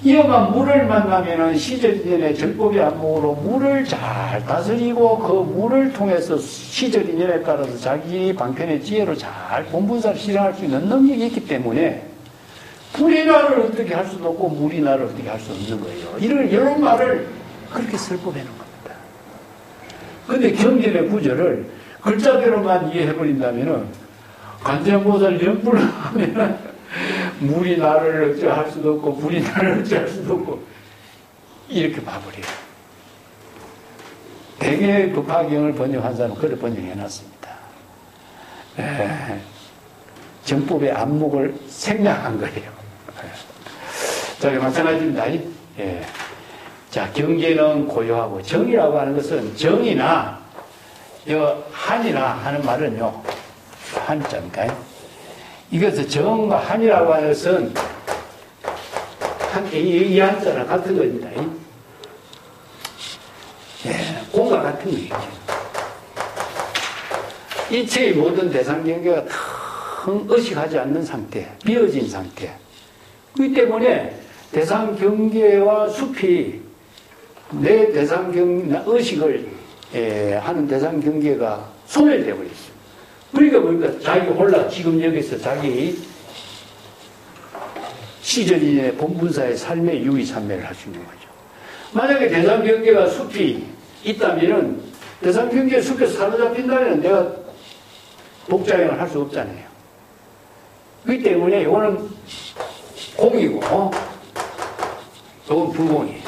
이어가 물을 만나면은 시절 인연에 정법의 안목으로 물을 잘 다스리고 그 물을 통해서 시절 인연에 따라서 자기 방편의 지혜로 잘 본분사를 실행할 수 있는 능력이 있기 때문에 불이 나를 어떻게 할 수도 없고 물이 나를 어떻게 할 수 없는 거예요. 이런 말을 그렇게 설법하는 겁니다. 근데 경전의 구절을 글자대로만 이해해버린다면은 관세음보살 연불을 하면은 물이 나를 어찌할 수도 없고 불이 나를 어찌할 수도 없고 이렇게 봐버려요. 대개 법화경을 번역한 사람은 그렇게 번역해놨습니다. 정법의 안목을 생략한 거예요. 자, 마찬가지입니다. 자, 경계는 고요하고 정이라고 하는 것은 정이나 한이나 하는 말은요, 한자입니까? 이것은 정과 한이라고 하는 것은 이 한자랑 같은 겁니다. 공과 같은 거예요. 일체의 모든 대상 경계가 텅 의식하지 않는 상태, 비어진 상태. 그렇기 때문에 대상 경계와 숲이 내 대상 의식을 하는 대상 경계가 소멸되어 버렸어요. 그러니까 뭡니까? 자기 홀라 지금 여기서 자기 시절인의 본분사의 삶의 유의산매를 할 수 있는 거죠. 만약에 대상 경계가 숲이 있다면은 대상 경계 숲에서 사로잡힌다면 내가 독자행을 할 수 없잖아요. 그렇기 때문에 이거는 공이고, 이건 불공이에요.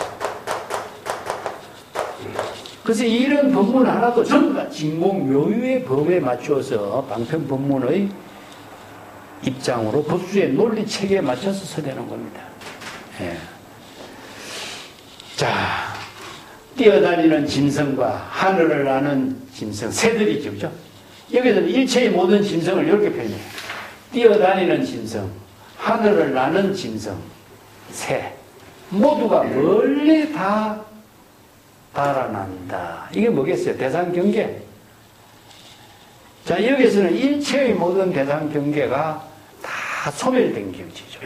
그래서 이런 법문 하나도 전부 다 진공묘유의 법에 맞추어서 방편 법문의 입장으로 법수의 논리체계에 맞춰서 서되는 겁니다. 자, 뛰어다니는 짐승과 하늘을 나는 짐승, 새들이죠, 그죠? 여기서는 일체의 모든 짐승을 이렇게 표현해요. 뛰어다니는 짐승, 하늘을 나는 짐승, 새, 모두가 멀리 다 달아난다. 이게 뭐겠어요? 대상 경계. 자, 여기서는 일체의 모든 대상 경계가 다 소멸된 경지죠.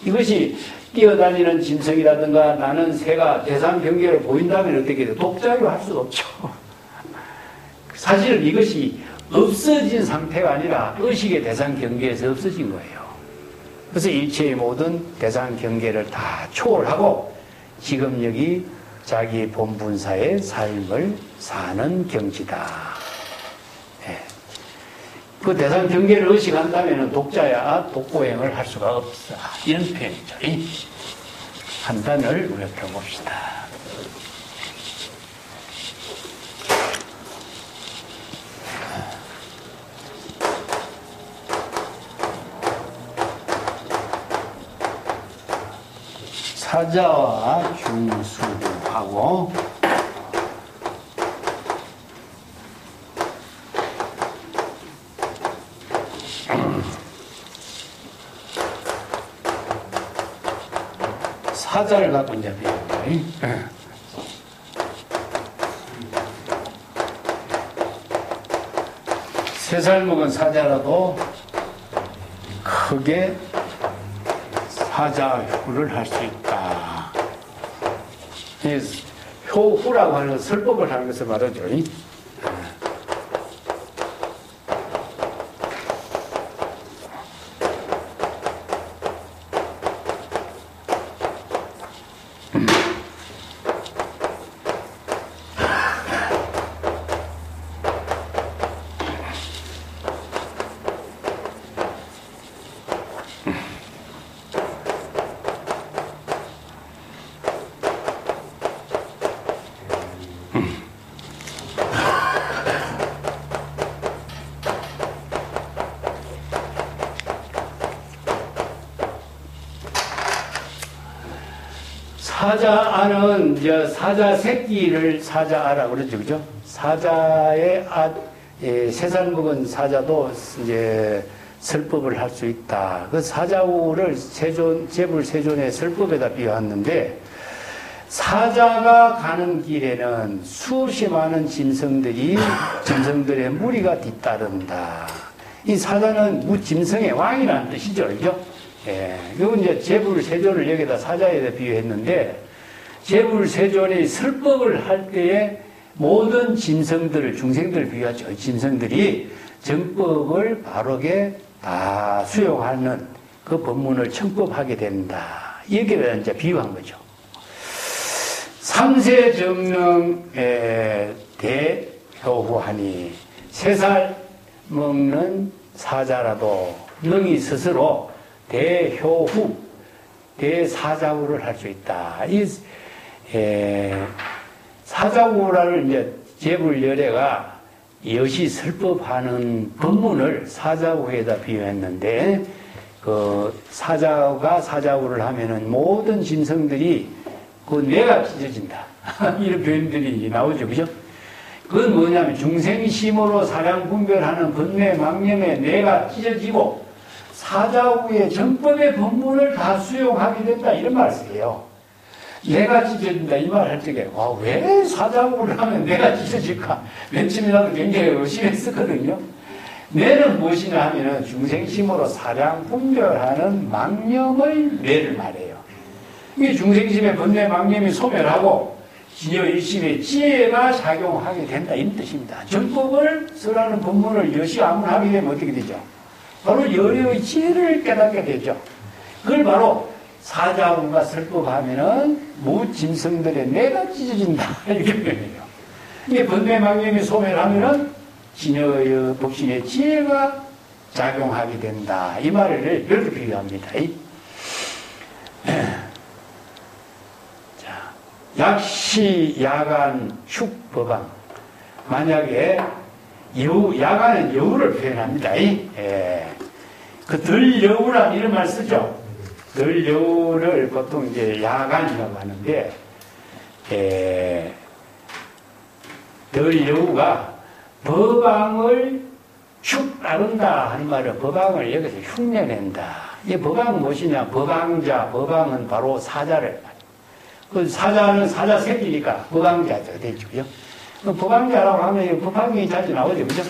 이것이 뛰어다니는 짐승이라든가 나는 새가 대상 경계를 보인다면 어떻게 돼요? 독자로 할 수가 없죠. 사실은 이것이 없어진 상태가 아니라 의식의 대상 경계에서 없어진 거예요. 그래서 일체의 모든 대상 경계를 다 초월하고 지금 여기 자기 본분사의 삶을 사는 경지다. 네. 그 대상 경계를 의식한다면 독자야 독보행을 할 수가 없어. 이런 표현이죠. 이 판단을 우리가 들어봅시다. 사자와 중수하고 사자를 갖고 이제 배웁니다. 세 살 먹은 사자라도 크게 사자후를 할 수 있다. 효후라고 하는 설법을 하는 것을 말하죠. 사자아는 이제 사자 새끼를 사자아라고 그러죠, 그죠? 사자의 세 살 먹은 사자도 이제 설법을 할 수 있다. 그 사자우를 제불 세존의 설법에다 비유했는데, 사자가 가는 길에는 수없이 많은 짐승들의 무리가 뒤따른다. 이 사자는 짐승의 왕이라는 뜻이죠, 그죠? 예, 이건 이제 제불세존을 여기다 사자에다 비유했는데, 제불세존이 설법을 할 때에 모든 중생들을 비유하죠. 짐승들이 정법을 바르게 다 수용하는 그 법문을 청법하게 된다. 여기에다 이제 비유한 거죠. 삼세정능 대효후하니, 3살 먹는 사자라도 능히 스스로 대효후, 대사자후를 할 수 있다. 이 사자후라를 이제 제불열애가 여시 설법하는 법문을 사자후에다 비유했는데, 그 사자가 사자후를 하면은 모든 짐승들이 그 뇌가 찢어진다. 이런 표현들이 나오죠, 그죠? 그건 뭐냐면 중생심으로 사량 분별하는 번뇌 망념의 뇌가 찢어지고 사자후의 정법의 법문을 다 수용하게 된다, 이런 말씀이에요. 뇌가 찢어진다 이 말 할 적에 왜 사자후를 하면 뇌가 찢어질까? 맨 처음에 나도 굉장히 의심했었거든요. 뇌는 무엇이냐 하면은 중생심으로 사량 분별하는 망념의 뇌를 말해요. 이게 중생심의 번뇌 망념이 소멸하고 진여 일심의 지혜가 작용하게 된다, 이런 뜻입니다. 정법을 설하는 법문을 여시아문하게 되면 어떻게 되죠? 바로 열의 지혜를 깨닫게 되죠. 그걸 바로 사자후가 설법하면은 무짐승들의 뇌가 찢어진다, 이렇게 표현해요. 이게 번뇌 망념이 소멸하면은 진여의 법신의 지혜가 작용하게 된다, 이 말을 이렇게 비유합니다. 자, 약시 야간 축법왕. 만약에 야간은 여우를 표현합니다. 그 덜여우란 이런 말 쓰죠. 덜여우를 보통 이제 야간이라고 하는데, 덜여우가 법왕을 축 따른다 하는 말은 법왕을 여기서 흉내낸다. 이 법왕은 무엇이냐? 법왕자, 법왕은 바로 사자를 말해요. 그 사자는 사자 새끼니까 법왕자가 되죠. 법왕자라고 하면 법왕이 자주 나오죠, 그죠?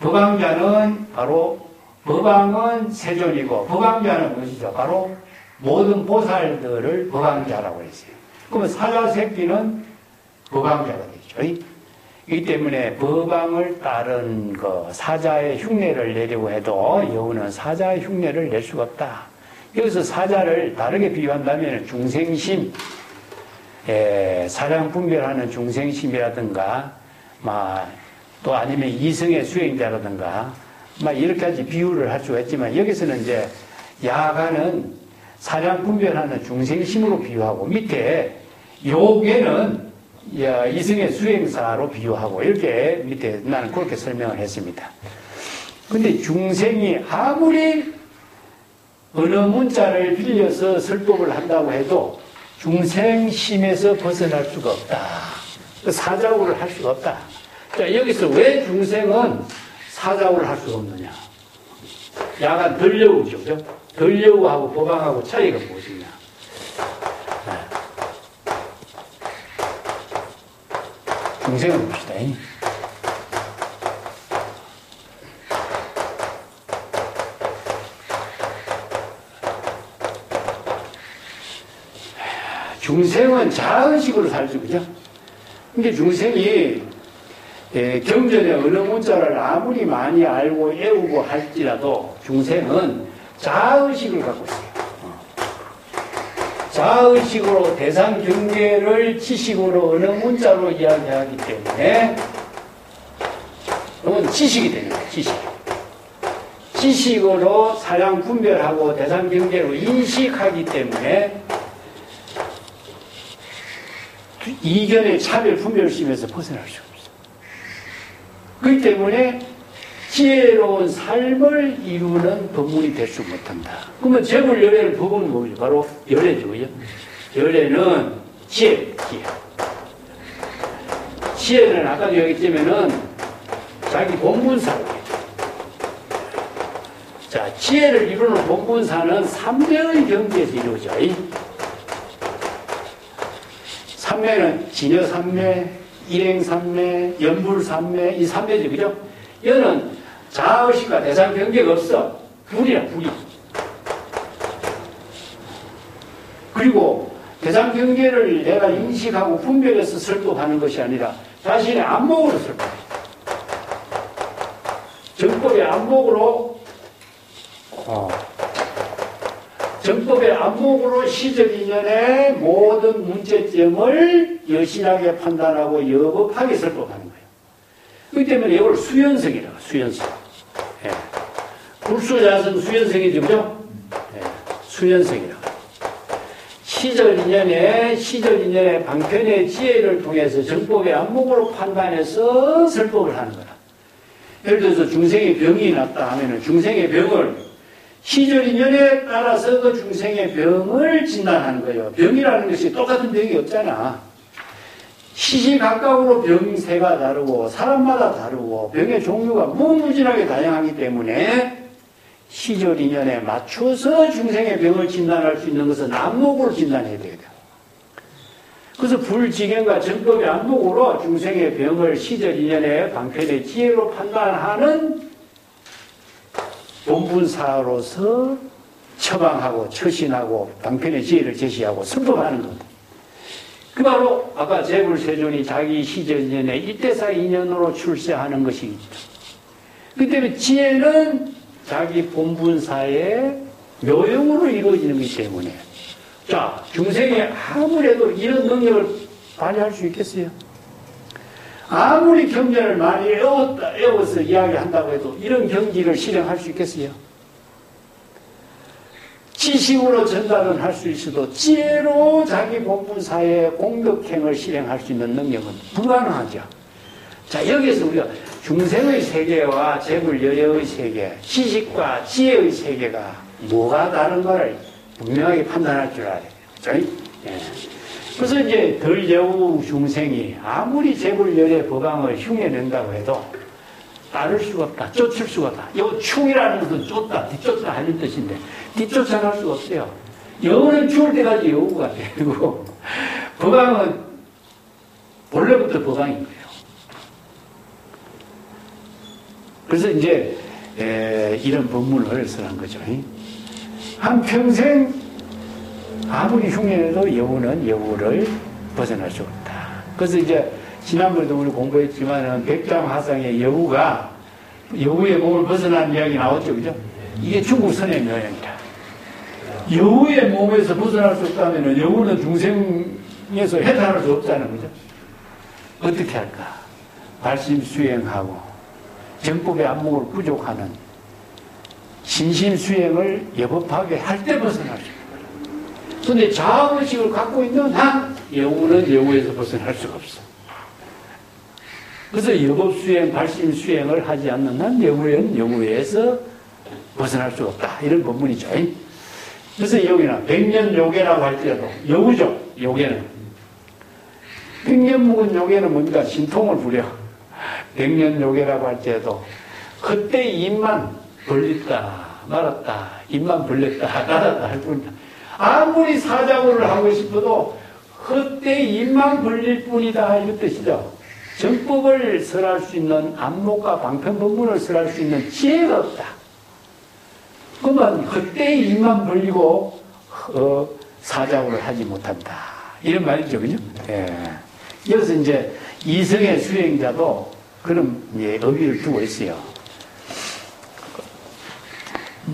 법왕자는 바로, 법왕은 세존이고, 법왕자는 무엇이죠? 바로 모든 보살들을 법왕자라고 했어요. 그러면 사자 새끼는 법왕자가 되죠. 이 때문에 법왕을 따른 그 사자의 흉내를 내려고 해도 여우는 사자의 흉내를 낼 수가 없다. 여기서 사자를 다르게 비유한다면 중생심, 사량 분별하는 중생심이라든가, 또 아니면 이성의 수행자라든가, 이렇게까지 비유를 할 수가 있지만 여기서는 이제 야간은 사량 분별하는 중생심으로 비유하고 밑에 요괴는 이성의 수행사로 비유하고 이렇게 밑에 나는 그렇게 설명을 했습니다. 근데 중생이 아무리 어느 문자를 빌려서 설법을 한다고 해도 중생심에서 벗어날 수가 없다. 사자우를 할 수가 없다. 자, 여기서 왜 중생은 사자우를 할 수가 없느냐? 야간 덜 여우죠, 그죠? 덜 여우하고 법왕하고 차이가 무엇이냐? 중생을 봅시다. 중생은 자의식으로 살죠, 그죠? 근데 중생이 경전에 어느 문자를 아무리 많이 알고 애우고 할지라도 중생은 자의식을 갖고 있어요. 자의식으로 대상 경계를 지식으로 어느 문자로 이야기하기 때문에 그건 지식이 되는 거예요. 지식으로 사량 분별하고 대상 경계로 인식하기 때문에 이견의 차별 분별심에서 벗어날 수가 없어요. 그렇기 때문에 지혜로운 삶을 이루는 법문이 될 수 못한다. 그러면 재불열애를 법은 뭐죠? 바로 열애죠. 열애는 지혜. 지혜는 아까도 얘기했지만은 자기 본분사로. 자, 지혜를 이루는 본분사는 삼매의 경지에서 이루어져. 삼매는 진여삼매, 일행삼매, 연불삼매, 이 삼매죠. 그죠? 이거는 자의식과 대상 경계가 없어. 불이야, 불이. 그리고 대상 경계를 내가 인식하고 분별해서 설법하는 것이 아니라 자신의 안목으로 설법해. 정법의 안목으로, 정법의 안목으로 시적인연의 모든 문제점을 여신하게 판단하고 여법하게 설법하는 거예요. 그렇기 때문에 이걸 수연성이라고, 수연성. 예. 불수자성 수연성이죠, 그죠? 예. 수연성이라고. 시절인연의 방편의 지혜를 통해서 정법의 안목으로 판단해서 설법을 하는 거라. 예를 들어서 중생의 병이 났다 하면은 중생의 병을 시절인연에 따라서 그 중생의 병을 진단하는 거예요. 병이라는 것이 똑같은 병이 없잖아. 시시각각으로 병세가 다르고 사람마다 다르고 병의 종류가 무궁무진하게 다양하기 때문에 시절인연에 맞춰서 중생의 병을 진단할 수 있는 것은 안목으로 진단해야 돼요. 그래서 불지경과 정법의 안목으로 중생의 병을 시절인연의 방편의 지혜로 판단하는 본분사로서 처방하고 처신하고 방편의 지혜를 제시하고 설법하는 겁니다. 그 바로 아까 재불세존이 자기 시절인연의 일대사 인연으로 출세하는 것이죠. 그 때문에 지혜는 자기 본분사의 묘용으로 이루어지는 것이기 때문에 자, 중생이 아무래도 이런 능력을 발휘할 수 있겠어요? 아무리 경전을 많이 애워서 이야기한다고 해도 이런 경지를 실행할 수 있겠어요? 지식으로 전달은 할 수 있어도 지혜로 자기 본분사의 공덕행을 실행할 수 있는 능력은 불가능하죠. 자, 여기서 우리가 중생의 세계와 재불여여의 세계, 지식과 지혜의 세계가 뭐가 다른가를 분명하게 판단할 줄 알아야 돼요. 그렇죠? 예. 그래서 이제 덜 여우 중생이 아무리 재불여여 법왕을 흉내낸다고 해도 따를 수가 없다. 쫓을 수가 없다. 요 충이라는 것은 쫓다, 뒤쫓다 하는 뜻인데 뒤쫓아갈 수가 없어요. 여우는 죽을 때까지 여우가 되고 법왕은 본래부터 법왕인 거예요. 그래서 이제 이런 법문을 써한 거죠. 한평생 아무리 흉내내도 여우는 여우를 벗어날 수 없다. 그래서 이제 지난번에도 우리 공부했지만은 백장화상의 여우가 여우의 몸을 벗어난 이야기 나왔죠, 그죠? 이게 중국 선의 묘양이다. 여우의 몸에서 벗어날 수 없다면 여우는 중생에서 해탈할 수 없다는 거죠. 어떻게 할까? 발심수행하고 정법의 안목을 부족하는 신심수행을 여법하게 할 때 벗어날 수 있다. 그런데 자아의식을 갖고 있는 한 여우는 여우에서 벗어날 수가 없어. 그래서 여법수행, 발심수행을 하지 않는 한 여우는 여우에서 벗어날 수가 없다. 이런 법문이죠. 그래서 여기는 백년요괴라고 할지라도 여우죠. 요괴는. 백년 묵은 요괴는 뭔가 신통을 부려. 백년요괴라고 할지라도 그때 입만 벌렸다 말았다, 입만 벌렸다 닫았다 할 뿐이다. 아무리 사자고를 하고 싶어도 그때 입만 벌릴 뿐이다, 이런 뜻이죠. 정법을 설할 수 있는 안목과 방편법문을 설할 수 있는 지혜가 없다. 그러면 그때 입만 벌리고 사자고를 하지 못한다, 이런 말이죠, 그죠? 예. 여기서 이제 이성의 수행자도 그런 의미를 두고 있어요.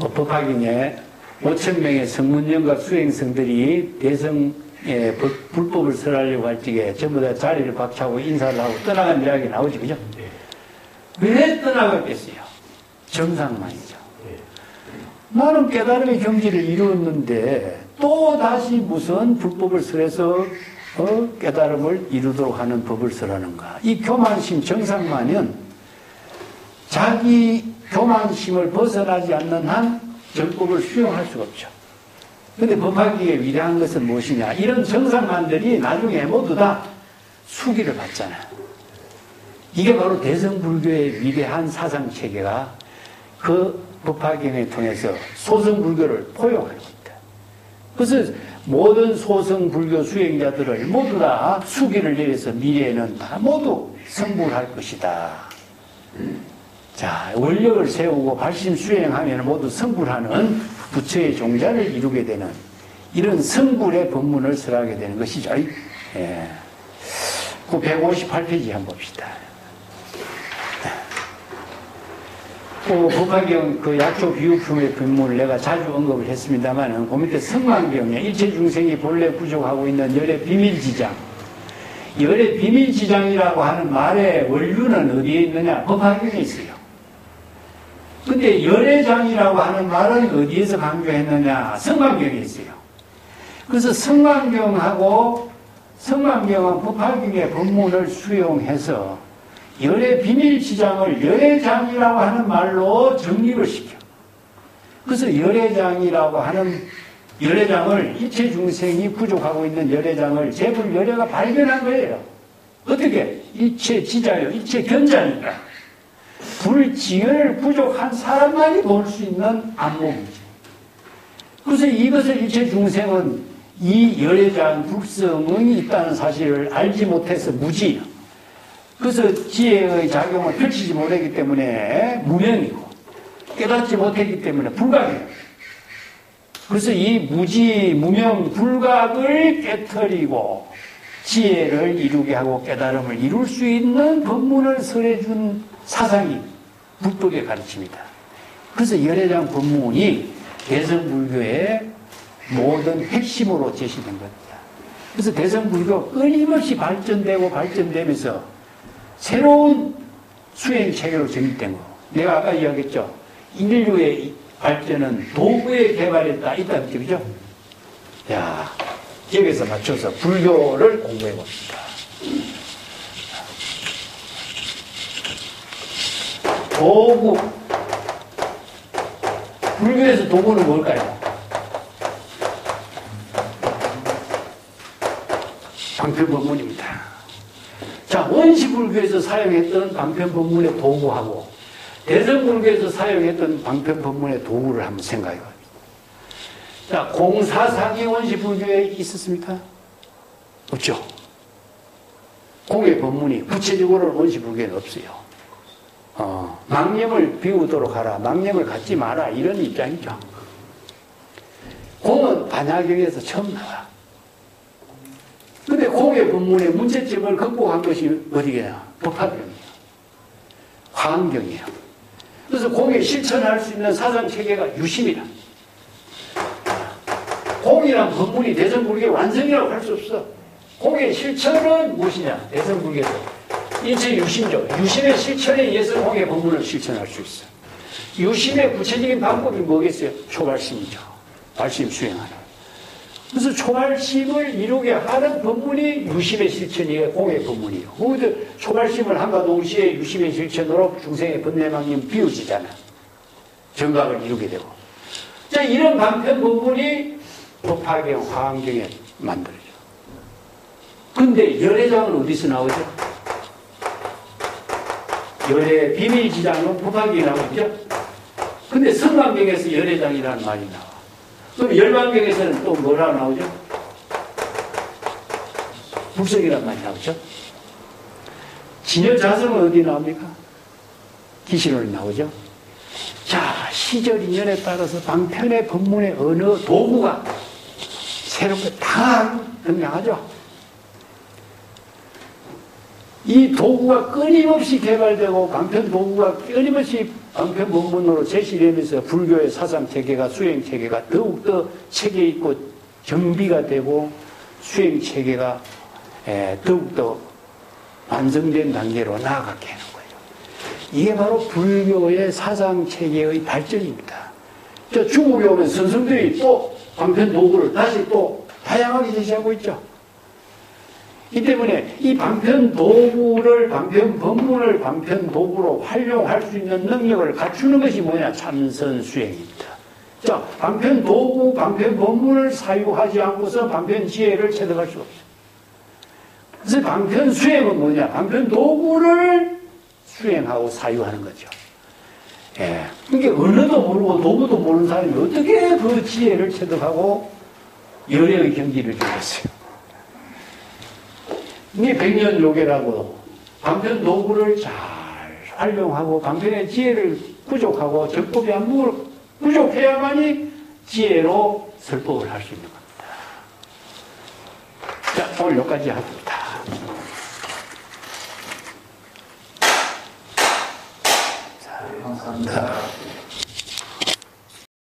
법화경에 5,000명의 성문연과 수행성들이 대성의 불법을 설하려고 할 적에 전부 다 자리를 박차고 인사를 하고 떠나간 이야기 나오죠, 그죠? 왜 떠나갔겠어요? 정상만이죠. 나는 깨달음의 경지를 이루었는데 또 다시 무슨 불법을 설해서 깨달음을 이루도록 하는 법을 설하는가? 이 교만심, 정상만은 자기 교만심을 벗어나지 않는 한 정법을 수용할 수가 없죠. 그런데 법화기에 위대한 것은 무엇이냐? 이런 정상만들이 나중에 모두 다 수기를 받잖아요. 이게 바로 대성불교의 위대한 사상체계가 그 법화경을 통해서 소성불교를 포용하는 겁니다. 그래서 모든 소성불교 수행자들을 모두 다 수기를 내려서 미래에는 다 모두 성불할 것이다. 자, 원력을 세우고 발심 수행하면 모두 성불하는 부처의 종자를 이루게 되는 이런 성불의 법문을 설하게 되는 것이죠. 예. 그 158페이지 한번 봅시다. 그 법화경 그 약조 비유품의 법문을 내가 자주 언급을 했습니다만, 그 밑에 성만경에 일체 중생이 본래 부족하고 있는 열의 비밀지장, 열의 비밀지장이라고 하는 말의 원류는 어디에 있느냐? 법화경에 있어요. 근데 열애장이라고 하는 말은 어디에서 강조했느냐? 성만경에 있어요. 그래서 성만경은 법화경의 법문을 수용해서 열의 비밀지장을 열애장이라고 하는 말로 정립을 시켜. 그래서 열애장이라고 하는 열애장을 일체 중생이 부족하고 있는 열애장을 제불 열애가 발견한 거예요. 어떻게? 일체 지자요, 일체 견자니까. 불지열 부족한 사람만이 볼 수 있는 안목이지. 그래서 이것을 일체 중생은 이 열애장 불성이 있다는 사실을 알지 못해서 무지예요. 그래서 지혜의 작용을 펼치지 못했기 때문에 무명이고, 깨닫지 못했기 때문에 불각이에요. 그래서 이 무지, 무명, 불각을 깨트리고 지혜를 이루게 하고 깨달음을 이룰 수 있는 법문을 설해준 사상이 불법의 가르침이다. 그래서 열애장 법문이 대성불교의 모든 핵심으로 제시된 겁니다. 그래서 대성불교 끊임없이 발전되면서 새로운 수행체계로 정립된 거. 내가 아까 이야기했죠. 인류의 발전은 도구의 개발에 따라 있다는 뜻이죠. 자, 여기서 맞춰서 불교를 공부해 봅시다. 도구. 불교에서 도구는 뭘까요? 방편법문입니다. 자, 원시불교에서 사용했던 방편법문의 도구하고 대성불교에서 사용했던 방편법문의 도구를 한번 생각해 봅니다. 자, 공사사기 원시불교에 있었습니까? 없죠. 공의 법문이 구체적으로는 원시불교에는 없어요. 망념을 비우도록 하라, 망념을 갖지 마라, 이런 입장이죠. 공은 반야경에서 처음 나와. 근데 공예 법문의 문제점을 극복한 것이 어디냐? 법화경이에요. 화엄경이에요. 그래서 공예 실천할 수 있는 사상체계가 유심이다. 공이란 법문이 대성불교의 완성이라고 할 수 없어. 공예 실천은 무엇이냐? 대성불교에서 인체 유심죠. 유심의 실천에 의해서 공예 법문을 실천할 수 있어. 유심의 구체적인 방법이 뭐겠어요? 초발심이죠. 발심 수행하는. 그래서 초발심을 이루게 하는 법문이 유심의 실천이에요. 공예 법문이에요. 그 초발심을 한과 동시에 유심의 실천으로 중생의 번뇌망님 비워지잖아. 정각을 이루게 되고. 자, 이런 방편 법문이 법화경, 화엄경에 만들어져. 근데 열애장은 어디서 나오죠? 열애 비밀지장은 법화경에 나오죠? 근데 성관경에서 열애장이라는 말이 나와. 그럼 열반경에서는 또 뭐라 나오죠? 불성이라는 말이 나오죠? 진여자성은 어디 나옵니까? 기신론이 나오죠? 자, 시절 인연에 따라서 방편의 법문의 어느 도구가 새롭게 다 등장하죠? 이 도구가 끊임없이 개발되고 방편 도구가 끊임없이 방편 법문으로 제시되면서 불교의 사상체계가 수행체계가 더욱더 체계 있고 정비가 되고 수행체계가 더욱더 완성된 단계로 나아가게 하는 거예요. 이게 바로 불교의 사상체계의 발전입니다. 저 중국에 오면 선성들이 또 방편 도구를 다시 또 다양하게 제시하고 있죠. 이 때문에 이 방편 도구를, 방편 법문을 방편 도구로 활용할 수 있는 능력을 갖추는 것이 뭐냐? 참선 수행입니다. 자, 방편 도구, 방편 법문을 사유하지 않고서 방편 지혜를 체득할 수 없어요. 그래서 방편 수행은 뭐냐? 방편 도구를 수행하고 사유하는 거죠. 예. 그러니까 언어도 모르고 도구도 모르는 사람이 어떻게 그 지혜를 체득하고 열애의 경지를 주겠어요? 이게 백년요괴라고 방편 도구를 잘 활용하고 방편의 지혜를 부족하고 적법이 안 부족해야만이 지혜로 설법을 할 수 있는 겁니다. 자, 오늘 여기까지 하겠습니다. 자, 감사합니다.